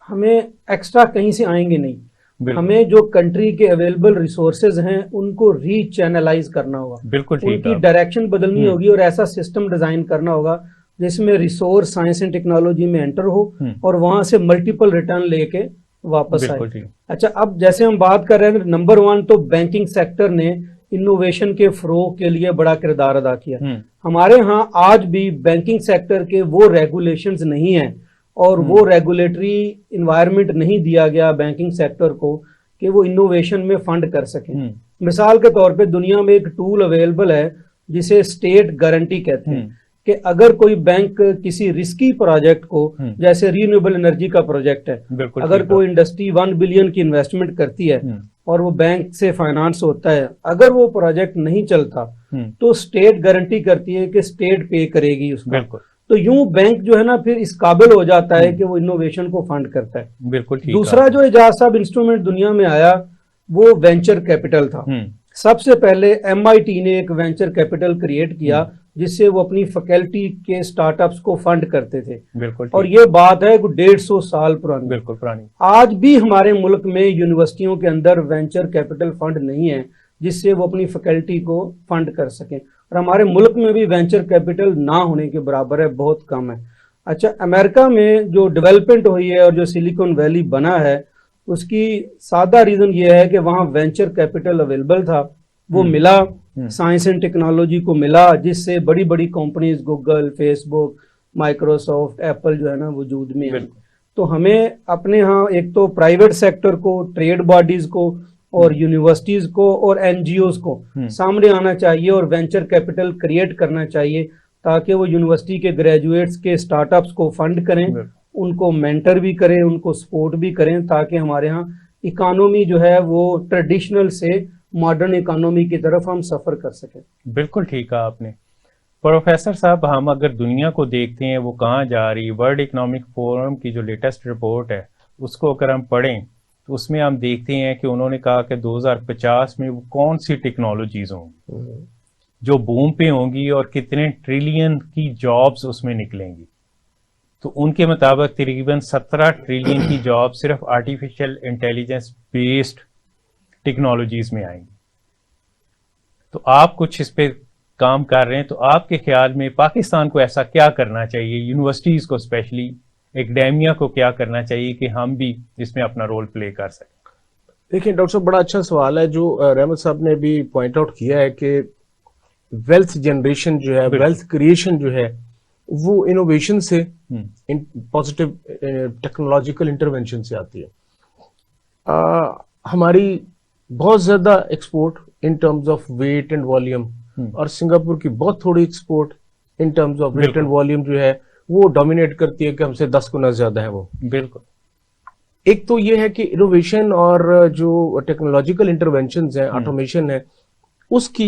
हमें एक्स्ट्रा कहीं से आएंगे नहीं, हमें जो कंट्री के अवेलेबल रिसोर्सेज हैं उनको रीचैनलाइज करना होगा, बिल्कुल ठीक, उनकी डायरेक्शन बदलनी होगी और ऐसा सिस्टम डिजाइन करना होगा जिसमें रिसोर्स साइंस एंड टेक्नोलॉजी में एंटर हो और वहां से मल्टीपल रिटर्न लेके वापस आए। अच्छा, अब जैसे हम बात कर रहे हैं, नंबर 1 तो बैंकिंग सेक्टर ने इनोवेशन के फ़रोग़ के लिए बड़ा किरदार अदा किया। हमारे यहाँ आज भी बैंकिंग सेक्टर के वो रेगुलेशंस नहीं हैं और वो रेगुलेटरी इन्वायरमेंट नहीं दिया गया बैंकिंग सेक्टर को कि वो इनोवेशन में फंड कर सकें। मिसाल के तौर पे दुनिया में एक टूल अवेलेबल है जिसे स्टेट गारंटी कहते हैं कि अगर कोई बैंक किसी रिस्की प्रोजेक्ट को, जैसे रिन्यूएबल एनर्जी का प्रोजेक्ट है, अगर कोई इंडस्ट्री 1 बिलियन की इन्वेस्टमेंट करती है और वो बैंक से फाइनेंस होता है, अगर वो प्रोजेक्ट नहीं चलता तो स्टेट गारंटी करती है कि स्टेट पे करेगी उसको। तो यूं बैंक जो है ना फिर इस काबिल हो जाता है कि वो इनोवेशन को फंड करता है। बिल्कुल ठीक। दूसरा जो एजाज साहब इंस्ट्रूमेंट दुनिया में आया वो वेंचर कैपिटल था। सबसे पहले MIT ने एक वेंचर कैपिटल क्रिएट किया जिससे वो अपनी फैकल्टी के स्टार्टअप्स को फंड करते थे। बिल्कुल। और ये बात है 150 साल पुरानी। बिल्कुल पुरानी। आज भी हमारे मुल्क में यूनिवर्सिटियों के अंदर वेंचर कैपिटल फंड नहीं है जिससे वो अपनी फैकल्टी को फंड कर सकें, और हमारे मुल्क में भी वेंचर कैपिटल ना होने के बराबर है, बहुत कम है। अच्छा, अमेरिका में जो डेवलपमेंट हुई है और जो सिलिकॉन वैली बना है उसकी सादा रीजन ये है कि वहाँ वेंचर कैपिटल अवेलेबल था, वो मिला, साइंस एंड टेक्नोलॉजी को मिला, जिससे बड़ी बड़ी companies Google, Facebook, Microsoft, Apple जो है ना वजूद में है। तो हमें अपने यहाँ एक तो प्राइवेट सेक्टर को, ट्रेड बॉडीज को और यूनिवर्सिटीज को और NGOs को सामने आना चाहिए और वेंचर कैपिटल क्रिएट करना चाहिए ताकि वो यूनिवर्सिटी के ग्रेजुएट्स के स्टार्टअप्स को फंड करें, उनको मेंटर भी करें, उनको सपोर्ट भी करें, ताकि हमारे यहाँ इकोनॉमी जो है वो ट्रेडिशनल से मॉडर्न इकोनॉमी की तरफ हम सफर कर सकें। बिल्कुल ठीक कहा आपने। प्रोफेसर साहब, हम अगर दुनिया को देखते हैं वो कहाँ जा रही, वर्ल्ड इकोनॉमिक फोरम की जो लेटेस्ट रिपोर्ट है उसको अगर हम पढ़ें तो उसमें हम देखते हैं कि उन्होंने कहा कि 2050 में वो कौन सी टेक्नोलॉजीज होंगी जो बूम पे होंगी और कितने ट्रिलियन की जॉब्स उसमें निकलेंगी। तो उनके मुताबिक तकरीबन 17 ट्रिलियन की जॉब सिर्फ आर्टिफिशियल इंटेलिजेंस बेस्ड टेक्नोलॉजीज में आएंगी। तो आप कुछ इस पे काम कर रहे हैं, तो आपके ख्याल में पाकिस्तान को ऐसा क्या करना चाहिए, यूनिवर्सिटीज को स्पेशली, एकेडेमिया को क्या करना चाहिए कि हम भी इसमें अपना रोल प्ले कर सकें? देखिए डॉक्टर साहब, बड़ा अच्छा सवाल है जो रहमत साहब ने भी पॉइंट आउट किया है कि वेल्थ जनरेशन जो है, वेल्थ क्रिएशन जो है, वो इनोवेशन से, पॉजिटिव टेक्नोलॉजिकल इंटरवेंशन से आती है। हमारी बहुत ज्यादा export in terms of weight and volume और सिंगापुर की बहुत थोड़ी export in terms of weight and volume जो है वो डोमिनेट करती है कि हमसे 10 गुना ज्यादा है वो। बिल्कुल। एक तो ये है कि इनोवेशन और जो टेक्नोलॉजिकल इंटरवेंशन है, ऑटोमेशन है, उसकी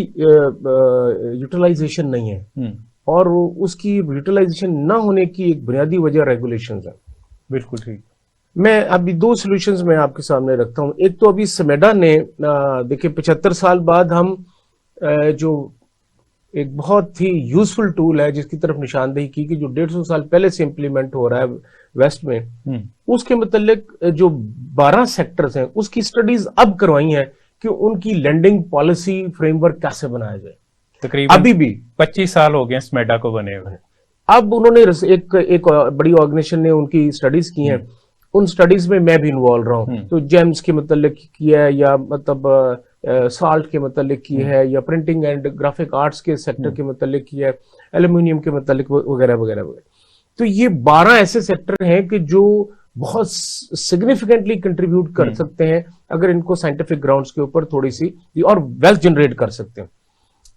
यूटिलाइजेशन नहीं है और उसकी यूटिलाइजेशन ना होने की एक बुनियादी वजह रेगुलेशंस है। बिल्कुल ठीक। मैं अभी 2 सॉल्यूशंस मैं आपके सामने रखता हूं। एक तो अभी समेडा ने देखिए 75 साल बाद हम जो एक बहुत ही यूजफुल टूल है जिसकी तरफ निशानदेही की कि जो 150 साल पहले से इंप्लीमेंट हो रहा है वेस्ट में, उसके मतलब जो 12 सेक्टर्स हैं उसकी स्टडीज अब करवाई हैं कि उनकी लैंडिंग पॉलिसी फ्रेमवर्क कैसे बनाया जाए। तकरीबन अभी भी 25 साल हो गए स्मेडा को बने हुए। अब उन्होंने एक बड़ी ऑर्गेनाइजेशन ने उनकी स्टडीज की हैं, उन स्टडीज में मैं भी इन्वॉल्व रहा हूँ। तो जेम्स के मतलब किया है या मतलब साल्ट के मतलब की है, या प्रिंटिंग एंड ग्राफिक आर्ट्स के सेक्टर के मतलब की है, एल्यूमिनियम के मतलब वगैरह वगैरह वगैरह। तो ये 12 ऐसे सेक्टर हैं कि जो बहुत सिग्निफिकेंटली कंट्रीब्यूट कर सकते हैं अगर इनको साइंटिफिक ग्राउंड्स के ऊपर थोड़ी सी, और वेल्थ जनरेट कर सकते हैं।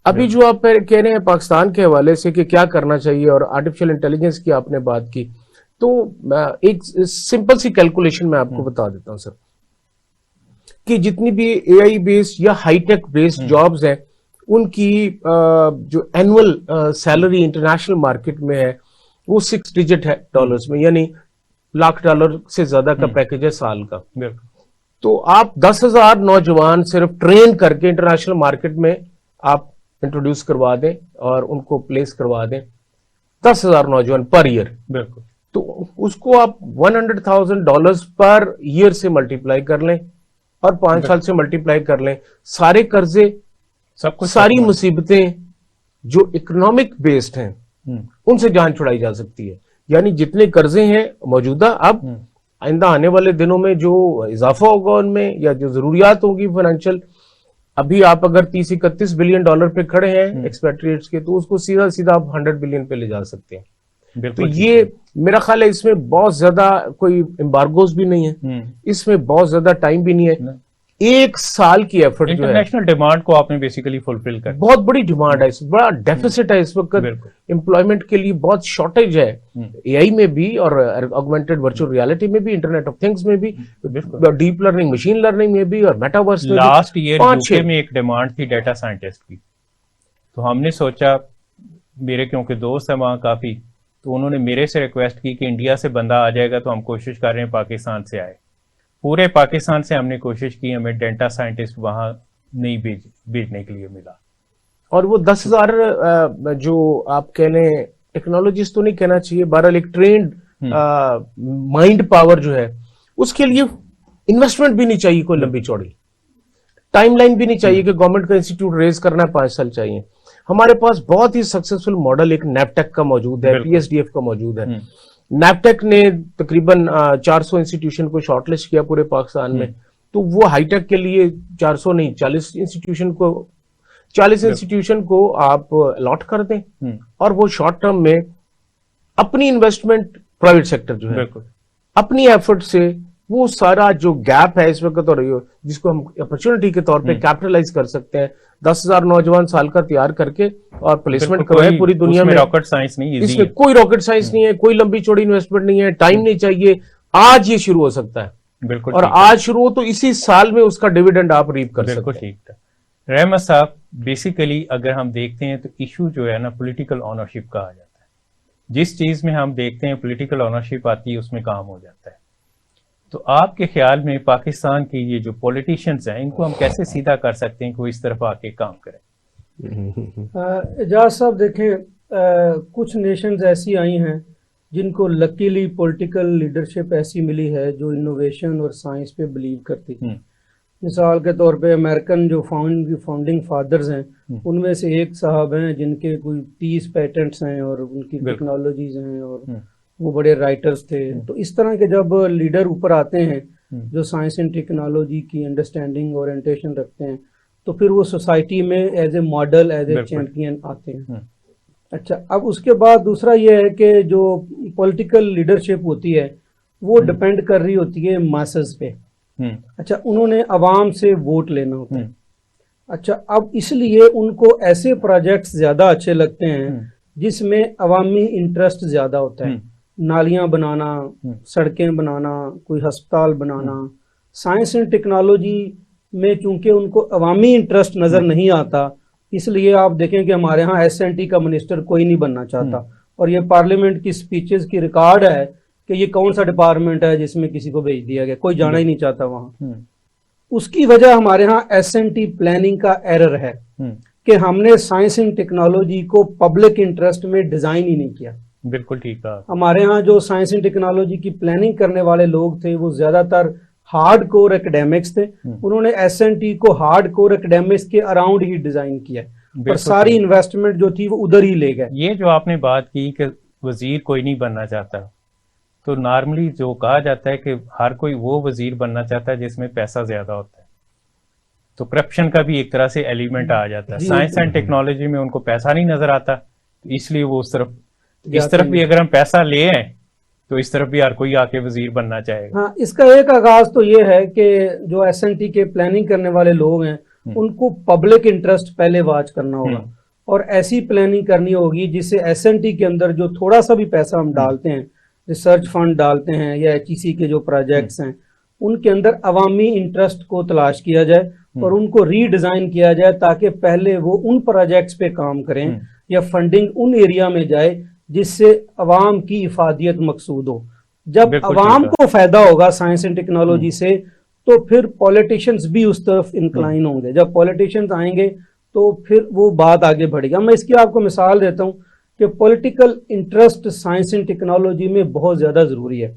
अभी जो आप कह रहे हैं पाकिस्तान के हवाले से कि क्या करना चाहिए और आर्टिफिशियल इंटेलिजेंस की आपने बात की, तो एक सिंपल सी कैलकुलेशन मैं आपको बता देता हूं सर, कि जितनी भी एआई बेस्ड या हाईटेक बेस्ड जॉब्स हैं उनकी जो एनुअल सैलरी इंटरनेशनल मार्केट में है वो 6 डिजिट है डॉलर्स में, यानी $1,00,000 से ज्यादा का पैकेज है साल का। तो आप 10,000 नौजवान सिर्फ ट्रेन करके इंटरनेशनल मार्केट में आप इंट्रोड्यूस करवा दें और उनको प्लेस करवा दें, 10,000 नौजवान पर ईयर, बिल्कुल, तो उसको आप $100,000 पर ईयर से मल्टीप्लाई कर लें और 5 साल से मल्टीप्लाई कर लें, सारे कर्जे, सब कुछ, सारी मुसीबतें जो इकोनॉमिक बेस्ड हैं उनसे जान छुड़ाई जा सकती है। यानी जितने कर्जे हैं मौजूदा, अब आइंदा आने वाले दिनों में जो इजाफा होगा उनमें, या जो जरूरियात होगी फाइनेंशियल, अभी आप अगर 30-31 बिलियन डॉलर पे खड़े हैं एक्सपेट्रिएट्स के, तो उसको सीधा सीधा आप 100 बिलियन पे ले जा सकते हैं। तो ये मेरा ख्याल है इसमें बहुत ज्यादा कोई एम्बार्गोज भी नहीं है, इसमें बहुत ज्यादा टाइम भी नहीं है, 1 साल की एफर्ट जो है, इंटरनेशनल डिमांड को आपने बेसिकली फुलफिल कर, बहुत बड़ी डिमांड है, बड़ा डेफिसिट है इस वक्त एम्प्लॉयमेंट के लिए, बहुत शॉर्टेज है एआई में भी और ऑगमेंटेड वर्चुअल रियलिटी में भी, इंटरनेट ऑफ थिंग्स में भी, डीप लर्निंग मशीन लर्निंग में भी और मेटावर्स में। लास्ट ईयर यूके में एक डिमांड थी डेटा साइंटिस्ट की, तो हमने सोचा, मेरे क्योंकि दोस्त है वहां काफी, तो उन्होंने मेरे से रिक्वेस्ट की कि इंडिया से बंदा आ जाएगा तो हम कोशिश कर रहे हैं पाकिस्तान से आए। पूरे पाकिस्तान से हमने कोशिश की, हमें डेटा साइंटिस्ट वहां नहीं भेजने के लिए मिला। और वो 10,000 जो आप कह लें टेक्नोलॉजिस्ट तो नहीं कहना चाहिए, बहरहाल एक ट्रेंड माइंड पावर जो है, उसके लिए इन्वेस्टमेंट भी नहीं चाहिए कोई लंबी चौड़ी, टाइमलाइन भी नहीं चाहिए कि गवर्नमेंट का इंस्टीट्यूट रेज करना है 5 साल चाहिए। हमारे पास बहुत ही सक्सेसफुल मॉडल एक नैपटेक का मौजूद है, पीएसडीएफ का मौजूद है। नैपटेक ने तकरीबन 400 इंस्टीट्यूशन को शॉर्टलिस्ट किया पूरे पाकिस्तान में, तो वो हाईटेक के लिए 400 नहीं 40 इंस्टीट्यूशन को आप अलॉट कर दें और वो शॉर्ट टर्म में अपनी इन्वेस्टमेंट, प्राइवेट सेक्टर जो है अपनी एफर्ट से वो सारा जो गैप है इस वक्त, और जिसको हम अपॉर्चुनिटी के तौर पे कैपिटलाइज कर सकते हैं, 10,000 नौजवान साल का तैयार करके और प्लेसमेंट करवाए पूरी दुनिया में। रॉकेट साइंस नहीं, इसमें कोई रॉकेट साइंस नहीं है, कोई लंबी चौड़ी इन्वेस्टमेंट नहीं है, टाइम नहीं चाहिए, आज ये शुरू हो सकता है। बिल्कुल, और आज शुरू हो तो इसी साल में उसका डिविडेंड आप रीप कर सकते हैं। बिल्कुल ठीक है। रहमत साहब, बेसिकली अगर हम देखते हैं तो इशू जो है ना पॉलिटिकल ऑनरशिप का आ जाता है। जिस चीज में हम देखते हैं पॉलिटिकल ऑनरशिप आती है उसमें काम हो जाता है। तो आपके ख्याल में पाकिस्तान के ये जो पॉलिटिशियंस हैं इनको हम कैसे सीधा कर सकते हैं कि वो इस तरफ आके काम करें? एजाज साहब देखें, कुछ नेशंस ऐसी आई हैं जिनको लकीली पॉलिटिकल लीडरशिप ऐसी मिली है जो इनोवेशन और साइंस पे बिलीव करती है। मिसाल के तौर पे अमेरिकन जो फाउंडिंग फादर्स हैं उनमें से एक साहब हैं जिनके कोई 30 पेटेंट्स हैं और उनकी टेक्नोलॉजीज हैं और वो बड़े राइटर्स थे। तो इस तरह के जब लीडर ऊपर आते हैं जो साइंस एंड टेक्नोलॉजी की अंडरस्टैंडिंग ओरिएंटेशन रखते हैं, तो फिर वो सोसाइटी में as a model, as a champion आते हैं। अच्छा, अब उसके बाद दूसरा ये है कि जो पॉलिटिकल लीडरशिप होती है वो डिपेंड कर रही होती है मासेस पे। अच्छा, उन्होंने अवाम से वोट लेना होता है। अच्छा, अब इसलिए उनको ऐसे प्रोजेक्ट्स ज्यादा अच्छे लगते हैं जिसमें अवामी इंटरेस्ट ज्यादा होता है। नालियां बनाना, सड़कें बनाना, कोई अस्पताल बनाना। साइंस एंड टेक्नोलॉजी में चूंकि उनको अवामी इंटरेस्ट नजर नहीं आता, इसलिए आप देखें कि हमारे यहाँ एसएनटी का मिनिस्टर कोई नहीं बनना चाहता। और ये पार्लियामेंट की स्पीचेस की रिकॉर्ड है कि ये कौन सा डिपार्टमेंट है जिसमें किसी को भेज दिया गया, कोई जाना ही नहीं चाहता वहां। उसकी वजह हमारे यहाँ एसएनटी प्लानिंग का एरर है कि हमने साइंस एंड टेक्नोलॉजी को पब्लिक इंटरेस्ट में डिजाइन ही नहीं किया। बिल्कुल ठीक है। हमारे यहाँ जो साइंस एंड टेक्नोलॉजी की प्लानिंग करने वाले लोग थे वो ज्यादातर हार्ड कोर एकेडमिक्स थे। उन्होंने एसएनटी को हार्ड कोर एकेडमिक्स के अराउंड ही डिजाइन किया और सारी इन्वेस्टमेंट जो थी वो उधर ही ले गए। ये जो आपने बात की कि वजीर कोई नहीं बनना चाहता, तो नॉर्मली जो कहा जाता है कि हर कोई वो वजीर बनना चाहता है जिसमें पैसा ज्यादा होता है। तो करप्शन का भी एक तरह से एलिमेंट आ जाता है। जी, साइंस एंड टेक्नोलॉजी में उनको पैसा नहीं नजर आता, तो इसलिए वो उस तरफ, इस जाते तरफ भी नहीं। अगर हम पैसा ले आए तो इस तरफ भी हर कोई आके वजीर बनना चाहेगा। हाँ, इसका एक आगाज तो ये है कि जो एसएनटी के प्लानिंग करने वाले लोग हैं उनको पब्लिक इंटरेस्ट पहले वॉच करना होगा और ऐसी प्लानिंग करनी होगी जिससे एसएनटी के अंदर जो थोड़ा सा भी पैसा हम डालते हैं, रिसर्च फंड डालते हैं या एचईसी के जो प्रोजेक्ट्स हैं, उनके अंदर अवामी इंटरेस्ट को तलाश किया जाए और उनको रीडिजाइन किया जाए ताकि पहले वो उन प्रोजेक्ट्स पे काम करें या फंडिंग उन एरिया में जाए जिससे अवाम की इफादियत मकसूद हो। जब बिल्कुल अवाम ठीक को फायदा होगा साइंस एंड टेक्नोलॉजी से, तो फिर पॉलिटिशियंस भी उस तरफ इंक्लाइन होंगे। जब पॉलिटिशियंस आएंगे तो फिर वो बात आगे बढ़ेगा। मैं इसकी आपको मिसाल देता हूँ कि political interest science and technology में बहुत ज्यादा जरूरी है।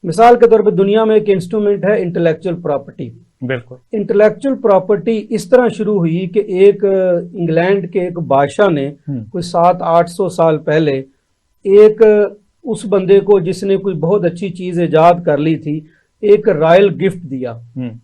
मिसाल के तौर पर दुनिया में एक इंस्ट्रूमेंट है इंटेलेक्चुअल प्रॉपर्टी। बिल्कुल। इंटेलेक्चुअल प्रॉपर्टी इस तरह शुरू हुई कि एक इंग्लैंड के एक बादशाह ने कोई 700-800 साल पहले एक उस बंदे को जिसने कोई बहुत अच्छी चीज इजाद कर ली थी एक रॉयल गिफ्ट दिया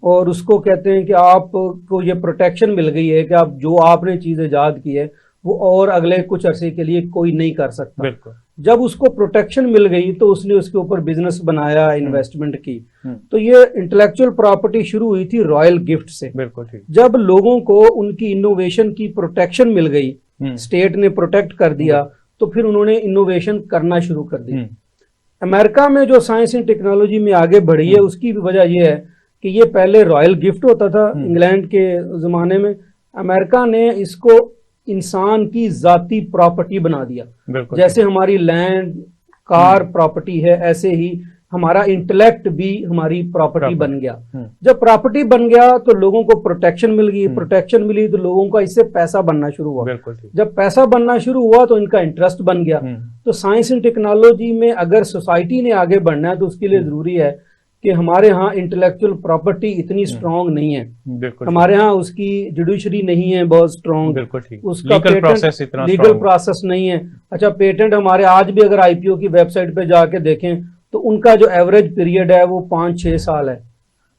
और उसको कहते हैं कि आपको ये प्रोटेक्शन मिल गई है कि आप जो आपने चीज इजाद की है वो और अगले कुछ अरसे के लिए कोई नहीं कर सकता। बिल्कुल। जब उसको प्रोटेक्शन मिल गई तो उसने उसके ऊपर बिजनेस बनाया, इन्वेस्टमेंट की। तो ये इंटेलेक्चुअल प्रॉपर्टी शुरू हुई थी रॉयल गिफ्ट से। बिल्कुल ठीक। जब लोगों को उनकी इनोवेशन की प्रोटेक्शन मिल गई, स्टेट ने प्रोटेक्ट कर दिया, तो फिर उन्होंने इनोवेशन करना शुरू कर दी। अमेरिका में जो साइंस एंड टेक्नोलॉजी में आगे बढ़ी है उसकी भी वजह यह है कि ये पहले रॉयल गिफ्ट होता था इंग्लैंड के जमाने में, अमेरिका ने इसको इंसान की जाती प्रॉपर्टी बना दिया। जैसे हमारी लैंड कार प्रॉपर्टी है, ऐसे ही हमारा इंटेलेक्ट भी हमारी प्रॉपर्टी बन गया। जब प्रॉपर्टी बन गया तो लोगों को प्रोटेक्शन मिल गई, प्रोटेक्शन मिली तो लोगों का इससे पैसा बनना शुरू हुआ। जब पैसा बनना शुरू हुआ तो इनका इंटरेस्ट बन गया। तो साइंस एंड टेक्नोलॉजी में अगर सोसाइटी ने आगे बढ़ना है तो उसके लिए जरूरी है कि हमारे यहाँ इंटेलेक्चुअल प्रॉपर्टी इतनी स्ट्रांग नहीं है, हमारे यहाँ उसकी जुडिशरी नहीं है बहुत स्ट्रांग, उसका लीगल प्रोसेस नहीं है। अच्छा, पेटेंट हमारे आज भी अगर आईपीओ की वेबसाइट पे जाके देखें तो उनका जो एवरेज पीरियड है वो 5-6 साल है।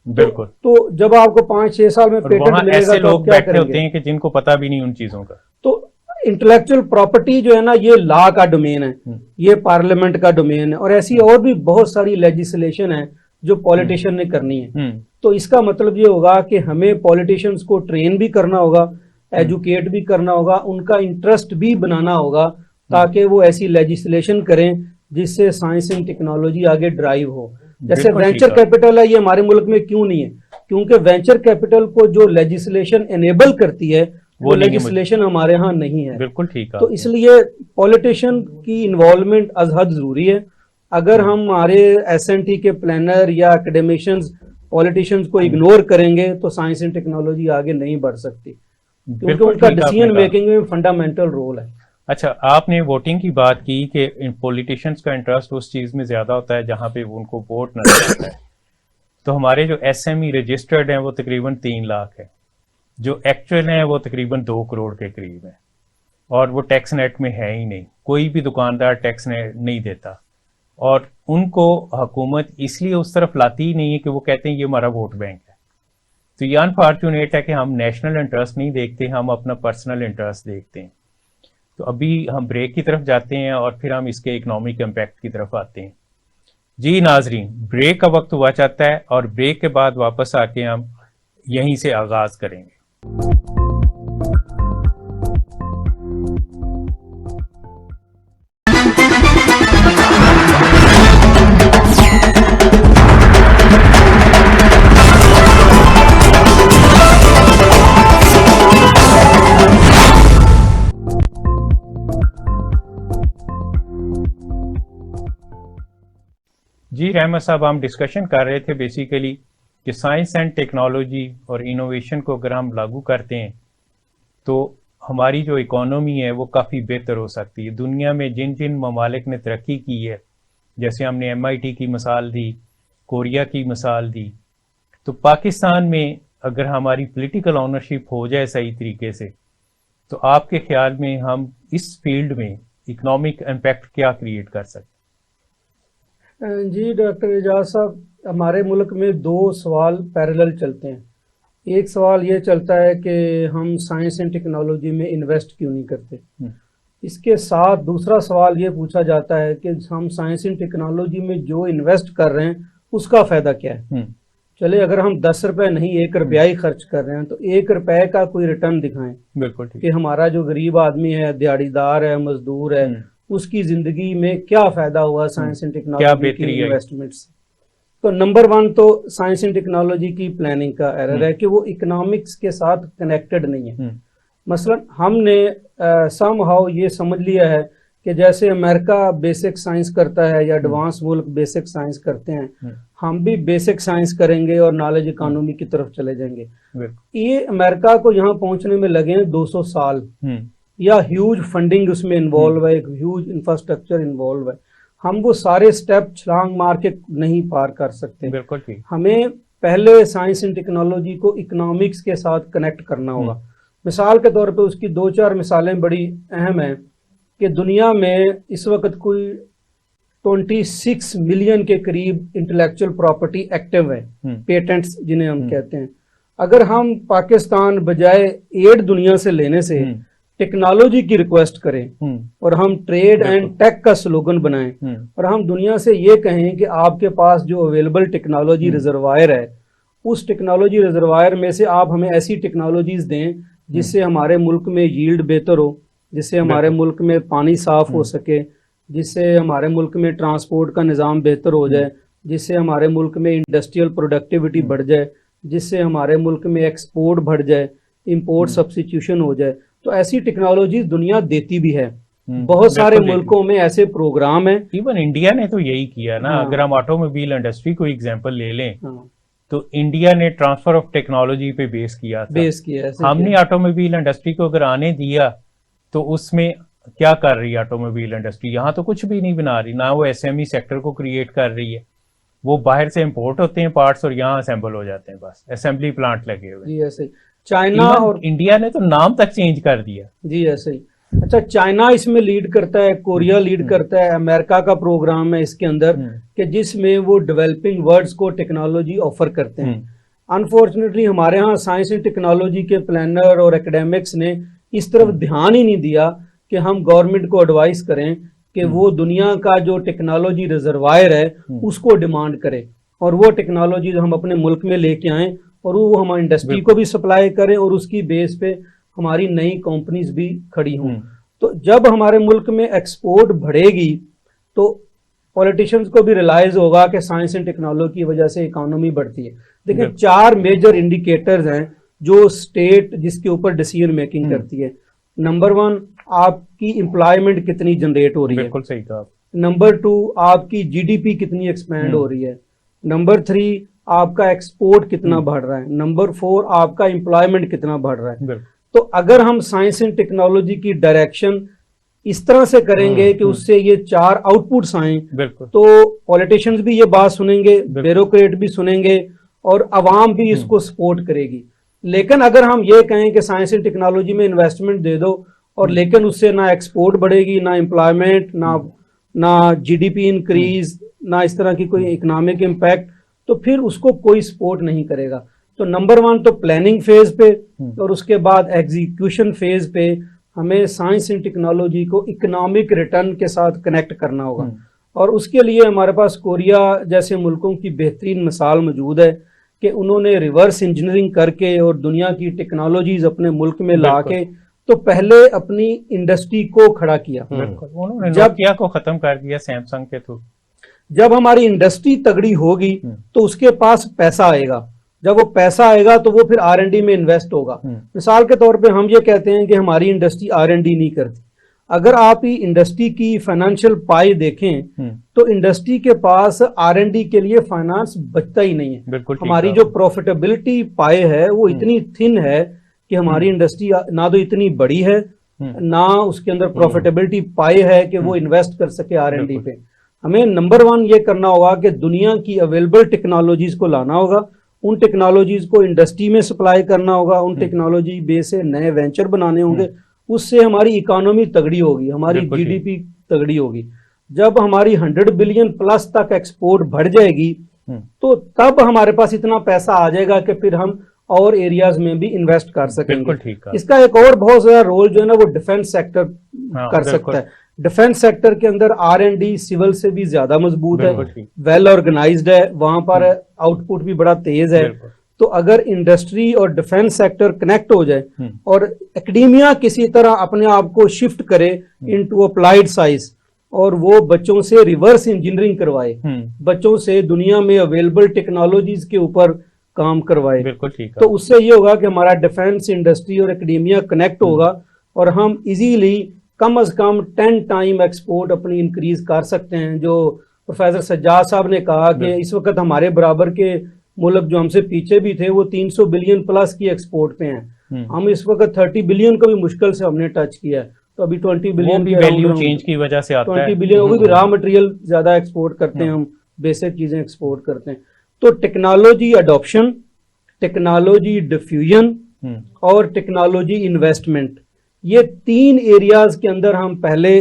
बिल्कुल। तो जब आपको 5-6 साल में पेटेंट मिलेगा ऐसे तो लोग क्या बैठे होते हैं कि जिनको पता भी नहीं उन चीजों का। तो इंटेलेक्चुअल प्रॉपर्टी जो है ना, ये लॉ का डोमेन है, ये पार्लियामेंट का डोमेन है और ऐसी और भी बहुत सारी लेजिस्लेशन है जो पॉलिटिशियन ने करनी है। तो इसका मतलब ये होगा कि हमें पॉलिटिशियंस को ट्रेन भी करना होगा, एजुकेट भी करना होगा, उनका इंटरेस्ट भी बनाना होगा ताकि वो ऐसी लेजिस्लेशन करें जिससे साइंस एंड टेक्नोलॉजी आगे ड्राइव हो। जैसे वेंचर कैपिटल है, ये हमारे मुल्क में क्यों नहीं है? क्योंकि वेंचर कैपिटल को जो लेजिस्लेशन एनेबल करती है वो लेजिस्लेशन हमारे यहाँ नहीं है। बिल्कुल ठीक है। तो इसलिए पॉलिटिशियन की इन्वॉल्वमेंट अजहद जरूरी है। अगर हम हमारे एसएनटी के प्लानर या एकेडमिशियंस पॉलिटिशियंस को इग्नोर करेंगे तो साइंस एंड टेक्नोलॉजी आगे नहीं बढ़ सकती, क्योंकि उनका डिसीजन मेकिंग में फंडामेंटल रोल है। अच्छा, आपने वोटिंग की बात की कि पॉलिटिशियंस का इंटरेस्ट उस चीज में ज्यादा होता है जहां पे उनको वोट नजर आता है। तो हमारे जो एसएमई रजिस्टर्ड हैं वो तकरीबन 3 लाख है, जो एक्चुअल हैं वो तकरीबन 2 करोड़ के करीब है और वो टैक्स नेट में है ही नहीं। कोई भी दुकानदार टैक्स नेट नहीं देता और उनको हुकूमत इसलिए उस तरफ लाती ही नहीं है कि वो कहते हैं ये हमारा वोट बैंक है। तो ये अनफॉर्चुनेट है कि हम नेशनल इंटरेस्ट नहीं देखते, हम अपना पर्सनल इंटरेस्ट देखते हैं। तो अभी हम ब्रेक की तरफ जाते हैं और फिर हम इसके इकोनॉमिक इम्पैक्ट की तरफ आते हैं। जी नाजरीन, ब्रेक का वक्त हुआ चाहता है और ब्रेक के बाद वापस आके हम यहीं से आगाज करेंगे। जी रहमत साहब, हम डिस्कशन कर रहे थे बेसिकली कि साइंस एंड टेक्नोलॉजी और इनोवेशन को अगर हम लागू करते हैं तो हमारी जो इकोनॉमी है वो काफ़ी बेहतर हो सकती है। दुनिया में जिन जिन ममालिक ने तरक्की की है, जैसे हमने MIT की मिसाल दी, कोरिया की मिसाल दी, तो पाकिस्तान में अगर हमारी पॉलिटिकल ऑनरशिप हो जाए सही तरीके से तो आपके ख्याल में हम इस फील्ड में इकोनॉमिक इम्पैक्ट क्या क्रिएट कर सकते? जी डॉक्टर एजाज साहब, हमारे मुल्क में 2 सवाल पैरेलल चलते हैं। एक सवाल ये चलता है कि हम साइंस एंड टेक्नोलॉजी में इन्वेस्ट क्यों नहीं करते। इसके साथ दूसरा सवाल ये पूछा जाता है कि हम साइंस एंड टेक्नोलॉजी में जो इन्वेस्ट कर रहे हैं उसका फायदा क्या है। चले अगर हम 10 रुपए नहीं 1 रुपया ही खर्च कर रहे हैं तो 1 रुपए का कोई रिटर्न दिखाएं। बिल्कुल ठीक। कि हमारा जो गरीब आदमी है, दिहाड़ीदार है, मजदूर है, उसकी जिंदगी में क्या फायदा हुआ साइंस एंड टेक्नोलॉजी की इन्वेस्टमेंट से। तो नंबर 1 तो साइंस एंड टेक्नोलॉजी की प्लानिंग का एरर है कि वो इकोनॉमिक्स के साथ कनेक्टेड नहीं है। मसलन हमने समहाउ ये समझ लिया है कि जैसे अमेरिका बेसिक साइंस करता है या एडवांस मुल्क बेसिक साइंस करते हैं, हम भी बेसिक साइंस करेंगे और नॉलेज इकोनॉमी की तरफ चले जाएंगे। ये अमेरिका को यहाँ पहुंचने में लगे हैं 200 साल या ह्यूज फंडिंग उसमें इन्वॉल्व है, एक ह्यूज इंफ्रास्ट्रक्चर इन्वॉल्व है। हम वो सारे स्टेप छलांग मार के नहीं पार कर सकते। बिल्कुल ठीक। हमें पहले साइंस एंड टेक्नोलॉजी को इकोनॉमिक्स के साथ कनेक्ट करना होगा। मिसाल के तौर पे उसकी 2-4 मिसालें बड़ी अहम हैं कि दुनिया में इस वक्त कोई 26 मिलियन के करीब इंटेलेक्चुअल प्रॉपर्टी एक्टिव है, पेटेंट्स जिन्हें हम कहते हैं। अगर हम पाकिस्तान बजाय एड दुनिया से लेने से टेक्नोलॉजी की रिक्वेस्ट करें और हम ट्रेड एंड टेक का स्लोगन बनाएं और हम दुनिया से ये कहें कि आपके पास जो अवेलेबल टेक्नोलॉजी रिजर्वायर है उस टेक्नोलॉजी रिजर्वायर में से आप हमें ऐसी टेक्नोलॉजीज दें जिससे हमारे मुल्क में यील्ड बेहतर हो, जिससे हमारे मुल्क में पानी साफ हो सके, जिससे हमारे मुल्क में ट्रांसपोर्ट का निज़ाम बेहतर हो जाए, जिससे हमारे मुल्क में इंडस्ट्रियल प्रोडक्टिविटी बढ़ जाए, जिससे हमारे मुल्क में एक्सपोर्ट बढ़ जाए, इंपोर्ट सब्स्टिट्यूशन हो जाए। तो ऐसी टेक्नोलॉजी दुनिया देती भी है। बहुत सारे मुल्कों में ऐसे प्रोग्राम हैं। इवन इंडिया ने तो यही किया ना। अगर हम ऑटोमोबाइल इंडस्ट्री को एग्जांपल ले लें तो इंडिया ने ट्रांसफर ऑफ टेक्नोलॉजी पे बेस किया था। हमने ऑटोमोबाइल इंडस्ट्री को अगर आने दिया तो उसमें क्या कर रही है ऑटोमोबाइल इंडस्ट्री? यहाँ तो कुछ भी नहीं बना रही, ना वो एसएमई सेक्टर को क्रिएट कर रही है। वो बाहर से इंपोर्ट होते हैं पार्ट्स और यहाँ असेंबल हो जाते हैं, बस असेंबली प्लांट लगे हुए। जी ऐसे चाइना और इंडिया ने तो नाम तक चेंज कर दिया। जी ऐसे ही। अच्छा, चाइना इसमें लीड करता है, कोरिया लीड करता है, अमेरिका का प्रोग्राम है इसके अंदर कि जिसमें वो डेवलपिंग वर्ल्ड्स को टेक्नोलॉजी ऑफर करते हैं। अनफॉर्चुनेटली हमारे यहाँ साइंस एंड टेक्नोलॉजी के प्लानर और एकेडमिक्स ने इस तरफ ध्यान ही नहीं दिया कि हम गवर्नमेंट को एडवाइस करें कि वो दुनिया का जो टेक्नोलॉजी रिजर्वायर है उसको डिमांड करे और वो टेक्नोलॉजी हम अपने मुल्क में लेके आएं और वो हम इंडस्ट्री को भी सप्लाई करें और उसकी बेस पे हमारी नई कंपनीज भी खड़ी हों। तो जब हमारे मुल्क में एक्सपोर्ट बढ़ेगी तो पॉलिटिशियंस को भी रियलाइज होगा कि साइंस एंड टेक्नोलॉजी की वजह से इकोनॉमी बढ़ती है। देखिए 4 मेजर इंडिकेटर्स हैं जो स्टेट जिसके ऊपर डिसीजन मेकिंग करती है। नंबर 1 आपकी एम्प्लॉयमेंट कितनी जनरेट हो रही है। बिल्कुल सही कहा। नंबर 2 आपकी जीडीपी कितनी एक्सपैंड हो रही है। नंबर 3 आपका एक्सपोर्ट कितना बढ़ रहा है। नंबर 4 आपका एम्प्लॉयमेंट कितना बढ़ रहा है। तो अगर हम साइंस एंड टेक्नोलॉजी की डायरेक्शन इस तरह से करेंगे कि उससे ये 4 आउटपुट्स आए तो पॉलिटिशियंस भी ये बात सुनेंगे, ब्यूरोक्रेट भी सुनेंगे और अवाम भी इसको सपोर्ट करेगी। लेकिन अगर हम ये कहें कि साइंस एंड टेक्नोलॉजी में इन्वेस्टमेंट दे दो और लेकिन उससे ना एक्सपोर्ट बढ़ेगी, ना एम्प्लॉयमेंट, ना जीडीपी इंक्रीज, ना इस तरह की कोई इकोनॉमिक इम्पैक्ट, तो फिर उसको कोई सपोर्ट नहीं करेगा। तो नंबर 1 तो प्लानिंग फेज पे और उसके बाद एग्जीक्यूशन फेज पे हमें साइंस एंड टेक्नोलॉजी को इकोनॉमिक रिटर्न के साथ कनेक्ट करना होगा। और उसके लिए हमारे पास कोरिया जैसे मुल्कों की बेहतरीन मिसाल मौजूद है कि उन्होंने रिवर्स इंजीनियरिंग करके और दुनिया की टेक्नोलॉजीज अपने मुल्क में ला के तो पहले अपनी इंडस्ट्री को खड़ा किया। उन्होंने नोकिया को खत्म कर दिया सैमसंग के थ्रू। जब हमारी इंडस्ट्री तगड़ी होगी तो उसके पास पैसा आएगा। जब वो पैसा आएगा तो वो फिर R&D में इन्वेस्ट होगा। मिसाल के तौर पे हम ये कहते हैं कि हमारी इंडस्ट्री R&D नहीं करती। अगर आप ही इंडस्ट्री की फाइनेंशियल पाई देखें तो इंडस्ट्री के पास R&D के लिए फाइनेंस बचता ही नहीं है। हमारी जो प्रॉफिटेबिलिटी पाई है वो इतनी थिन है कि हमारी इंडस्ट्री ना तो इतनी बड़ी है ना उसके अंदर प्रॉफिटेबिलिटी पाई है कि वो इन्वेस्ट कर सके R&D पे। हमें नंबर 1 ये करना होगा कि दुनिया की अवेलेबल टेक्नोलॉजीज को लाना होगा, उन टेक्नोलॉजीज को इंडस्ट्री में सप्लाई करना होगा, उन टेक्नोलॉजी बेस से नए वेंचर बनाने होंगे। उससे हमारी इकोनॉमी तगड़ी होगी, हमारी जीडीपी तगड़ी होगी। जब हमारी 100 बिलियन प्लस तक एक्सपोर्ट बढ़ जाएगी तो तब हमारे पास इतना पैसा आ जाएगा कि फिर हम और एरियाज में भी इन्वेस्ट कर सकेंगे। बिल्कुल ठीक है। इसका एक और बहुत ज्यादा रोल जो है ना वो डिफेंस सेक्टर कर बिल्कुल। सकता है। डिफेंस सेक्टर के अंदर R&D सिविल से भी ज्यादा मजबूत है, बिल्कुल ठीक। वेल ऑर्गेनाइज्ड है, वहां पर आउटपुट भी बड़ा तेज है। बिल्कुल। तो अगर इंडस्ट्री और डिफेंस सेक्टर कनेक्ट हो जाए हम्म। और एकेडेमिया किसी तरह अपने आप को शिफ्ट करे इनटू अप्लाइड साइंस और वो बच्चों से रिवर्स इंजीनियरिंग करवाए, बच्चों से दुनिया में अवेलेबल टेक्नोलॉजीज के ऊपर काम करवाए, बिल्कुल ठीक है। तो उससे ये होगा कि हमारा डिफेंस इंडस्ट्री और एकेडेमिया कनेक्ट होगा और हम इजीली कम अज कम 10 टाइम एक्सपोर्ट अपनी इंक्रीज कर सकते हैं। जो प्रोफेसर सज्जाद साहब ने कहा कि इस वक्त हमारे बराबर के मुल्क जो हमसे पीछे भी थे वो 300 बिलियन प्लस की एक्सपोर्ट पे हैं, हम इस वक्त 30 बिलियन को भी मुश्किल से हमने टच किया है। तो अभी 20 बिलियन भी वैल्यू चेंज की वजह से आता है। 20 बिलियन वो भी रॉ मटेरियल ज्यादा एक्सपोर्ट करते हैं, हम बेसिक चीजें एक्सपोर्ट करते हैं। तो टेक्नोलॉजी अडॉप्शन, टेक्नोलॉजी डिफ्यूजन और टेक्नोलॉजी इन्वेस्टमेंट, ये 3 एरियाज के अंदर हम पहले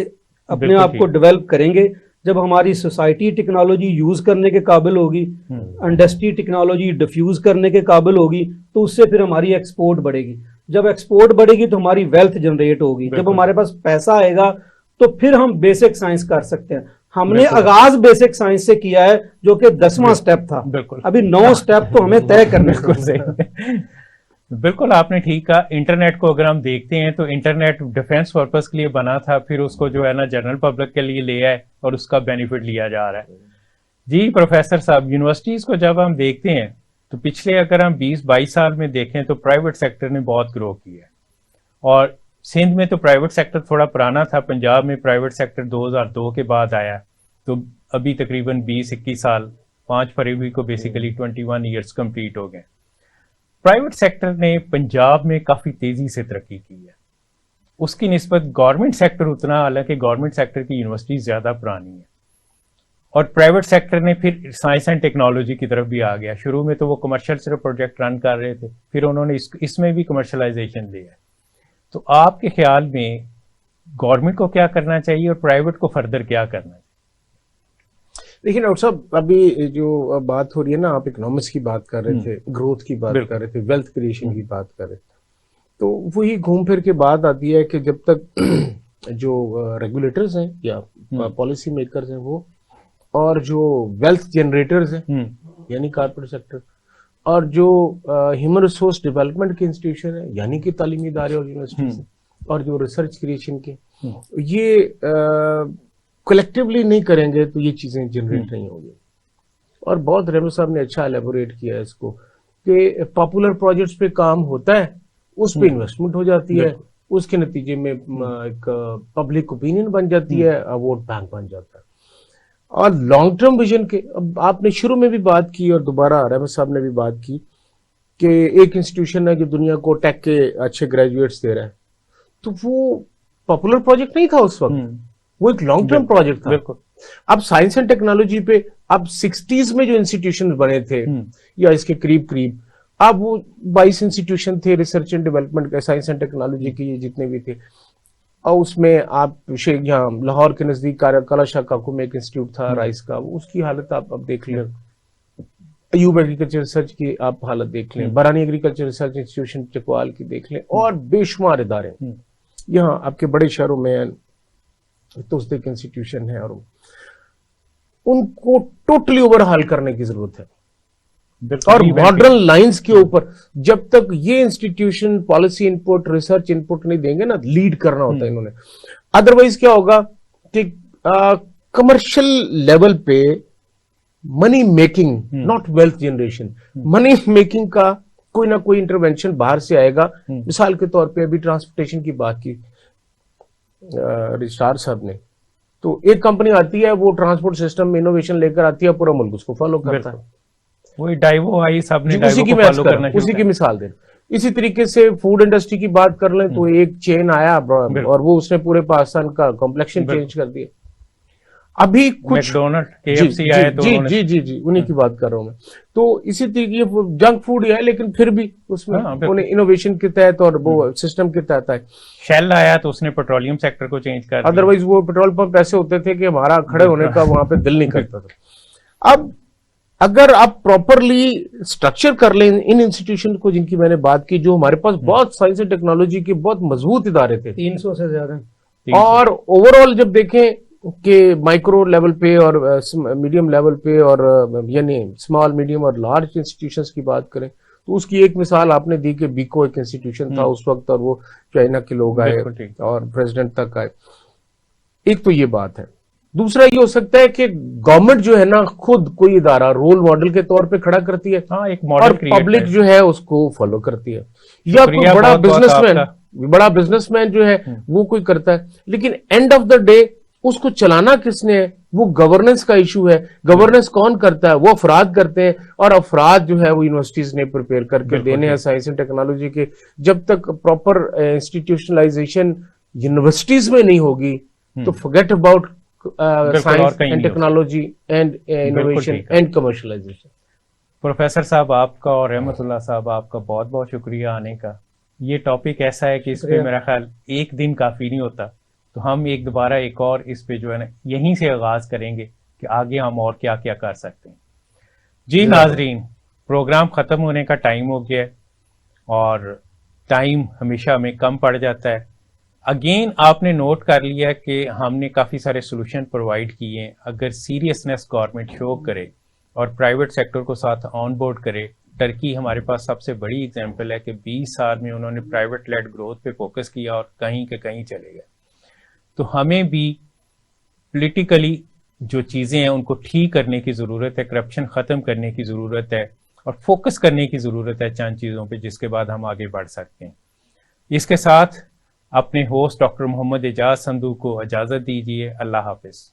अपने आप को डेवलप करेंगे। जब हमारी सोसाइटी टेक्नोलॉजी यूज करने के काबिल होगी, इंडस्ट्री टेक्नोलॉजी डिफ्यूज करने के काबिल होगी, तो उससे फिर हमारी एक्सपोर्ट बढ़ेगी। जब एक्सपोर्ट बढ़ेगी तो हमारी वेल्थ जनरेट होगी। जब हमारे पास पैसा आएगा तो फिर हम बेसिक साइंस कर सकते हैं। हमने आगाज बेसिक साइंस से किया है जो कि 10वां स्टेप था, अभी 9 स्टेप तो हमें तय करने को। बिल्कुल आपने ठीक कहा। इंटरनेट को अगर हम देखते हैं तो इंटरनेट डिफेंस पर्पस के लिए बना था, फिर उसको जो है ना जनरल पब्लिक के लिए ले आए और उसका बेनिफिट लिया जा रहा है। जी प्रोफेसर साहब, यूनिवर्सिटीज को जब हम देखते हैं तो पिछले अगर हम 20-22 साल में देखें तो प्राइवेट सेक्टर ने बहुत ग्रो किया है। और सिंध में तो प्राइवेट सेक्टर थोड़ा पुराना था, पंजाब में प्राइवेट सेक्टर 2002 के बाद आया, तो अभी तकरीबन 20-21 साल, 5 फरवरी को बेसिकली 21 ईयर्स कंप्लीट हो गए। प्राइवेट सेक्टर ने पंजाब में काफी तेजी से तरक्की की है, उसकी निस्बत गवर्नमेंट सेक्टर उतना, हालांकि गवर्नमेंट सेक्टर की यूनिवर्सिटी ज्यादा पुरानी है। और प्राइवेट सेक्टर ने फिर साइंस एंड टेक्नोलॉजी की तरफ भी आ गया। शुरू में तो वो कमर्शियल सिर्फ प्रोजेक्ट रन कर रहे थे, फिर उन्होंने इसमें भी कमर्शलाइजेशन दिया। तो आपके ख्याल में गवर्नमेंट को क्या करना चाहिए और प्राइवेट को फर्दर क्या करना चाहिए? देखिए डॉक्टर साहब, अभी जो बात हो रही है ना, आप इकोनॉमिक्स की बात कर रहे थे, ग्रोथ की बात कर रहे थे, वेल्थ क्रिएशन की बात कर रहे थे, तो वही घूम फिर के बात आती है कि जब तक जो रेगुलेटर्स हैं या पॉलिसी मेकर्स हैं वो, और जो वेल्थ जनरेटर्स हैं यानी कॉर्पोरेट सेक्टर, और जो ह्यूमन रिसोर्स डेवलपमेंट के इंस्टीट्यूशन है यानी कि तालीमी इदारे और यूनिवर्सिटीज, और जो रिसर्च क्रिएशन के, ये कलेक्टिवली नहीं करेंगे तो ये चीजें जनरेट नहीं होंगी। और बहुत रहमान साहब ने अच्छा एलेबोरेट किया है इसको कि पॉपुलर प्रोजेक्ट्स पे काम होता है, उस पे इन्वेस्टमेंट हो जाती है, उसके नतीजे में एक पब्लिक ओपिनियन बन जाती है, वोट बैंक बन जाता है। और लॉन्ग टर्म विजन के, अब आपने शुरू में भी बात की और दोबारा रहमान साहब ने भी बात की कि एक इंस्टीट्यूशन है जो दुनिया को टेक के अच्छे ग्रेजुएट्स दे रहा है, तो वो पॉपुलर प्रोजेक्ट नहीं था उस वक्त, वो एक लॉन्ग टर्म प्रोजेक्ट था। बिल्कुल। अब साइंस एंड टेक्नोलॉजी पे अब 60s में जो इंस्टीट्यूशन बने थे या इसके करीब करीब, अब वो 22 इंस्टीट्यूशन थे रिसर्च एंड डेवलपमेंट के, साइंस एंड टेक्नोलॉजी के जितने भी थे। और उसमें आप यहाँ लाहौर के नजदीक कला शाह काकू में एक इंस्टीट्यूट था राइस का, उसकी हालत आप अब देख लें। अयूब एग्रीकल्चर रिसर्च की आप हालत देख लें, बरानी एग्रीकल्चर रिसर्च इंस्टीट्यूशन चकवाल की देख लें, और बेशुमार इदारे यहाँ आपके बड़े शहरों में तोस्तिक इंस्टीट्यूशन है, और उनको टोटली ओवरहाल करने की जरूरत है। और मॉडर्न लाइंस के ऊपर जब तक ये institution policy input, research input नहीं देंगे ना, लीड करना होता है इन्होंने, अदरवाइज क्या होगा कि कमर्शियल लेवल पे money making, not wealth generation, money making का कोई ना कोई इंटरवेंशन बाहर से आएगा। मिसाल के तौर पे अभी ट्रांसपोर्टेशन की बात की रजिस्ट्रार साहब ने, तो एक कंपनी आती है, वो ट्रांसपोर्ट सिस्टम में इनोवेशन लेकर आती है, पूरा मुल्क उसको फॉलो करता है। वही डाइवो आई, सबने उसी की उसी की मिसाल दे। इसी तरीके से फूड इंडस्ट्री की बात कर लें तो एक चेन आया और वो उसने पूरे पाकिस्तान का कॉम्प्लेक्शन चेंज कर दिया। अभी कुछ मैकडोनल्ड, केएफसी आए तो जी उन्हीं की बात कर रहा हूं मैं। तो इसी तरीके जंक फूड है, लेकिन फिर भी उसमें उन्हें इनोवेशन के तहत और वो सिस्टम के तहत है। शेल आया तो उसने पेट्रोलियम सेक्टर को चेंज कर दिया। अदरवाइज वो पेट्रोल पंप ऐसे होते थे कि हमारा खड़े होने का वहां पे दिल नहीं करता था। अब अगर आप प्रॉपरली स्ट्रक्चर कर लें इन इंस्टीट्यूशन को जिनकी मैंने बात की, जो हमारे पास बहुत साइंस एंड टेक्नोलॉजी के बहुत मजबूत इदारे थे, 300 से ज्यादा, और ओवरऑल जब देखें कि माइक्रो लेवल पे और मीडियम लेवल पे और यानी स्मॉल मीडियम और लार्ज इंस्टीट्यूशंस की बात करें, तो उसकी एक मिसाल आपने दी कि बीको एक इंस्टीट्यूशन था उस वक्त, और वो चाइना के लोग आए और प्रेसिडेंट तक आए। एक तो ये बात है। दूसरा ये हो सकता है कि गवर्नमेंट जो है ना खुद कोई इदारा रोल मॉडल के तौर पे खड़ा करती है, हाँ, एक मॉडल और पब्लिक जो है उसको फॉलो करती है, या कोई बड़ा बिजनेसमैन जो है वो कोई करता है। लेकिन एंड ऑफ द डे उसको चलाना किसने है, वो गवर्नेंस का इशू है। गवर्नेंस कौन करता है? वो अफराद करते हैं, और अफराद जो है वो यूनिवर्सिटीज ने प्रिपेयर करके देने हैं साइंस एंड टेक्नोलॉजी के। जब तक प्रॉपर इंस्टीट्यूशनलाइजेशन यूनिवर्सिटीज में नहीं होगी तो forget about science and technology and innovation and commercialisation. Professor साहब आपका और रहमतुल्लाह साहब आपका बहुत बहुत शुक्रिया आने का। ये टॉपिक ऐसा है कि इस पे मेरा ख्याल एक दिन काफी नहीं होता, तो हम दोबारा एक और इस पे जो है ना यहीं से आगाज करेंगे कि आगे हम और क्या क्या कर सकते हैं। जी नाजरीन, प्रोग्राम खत्म होने का टाइम हो गया है, और टाइम हमेशा हमें कम पड़ जाता है। अगेन आपने नोट कर लिया कि हमने काफी सारे सोल्यूशन प्रोवाइड किए हैं। अगर सीरियसनेस गवर्नमेंट शो करे और प्राइवेट सेक्टर को साथ ऑन बोर्ड करे, टर्की हमारे पास सबसे बड़ी एग्जांपल है कि 20 साल में उन्होंने प्राइवेट लेड ग्रोथ पे फोकस किया और कहीं के कहीं चले गए। तो हमें भी पॉलिटिकली जो चीजें हैं उनको ठीक करने की जरूरत है, करप्शन खत्म करने की जरूरत है, और फोकस करने की जरूरत है चंद चीजों पे, जिसके बाद हम आगे बढ़ सकते हैं। इसके साथ अपने होस्ट डॉक्टर मोहम्मद एजाज संधू को इजाजत दीजिए। अल्लाह हाफिज।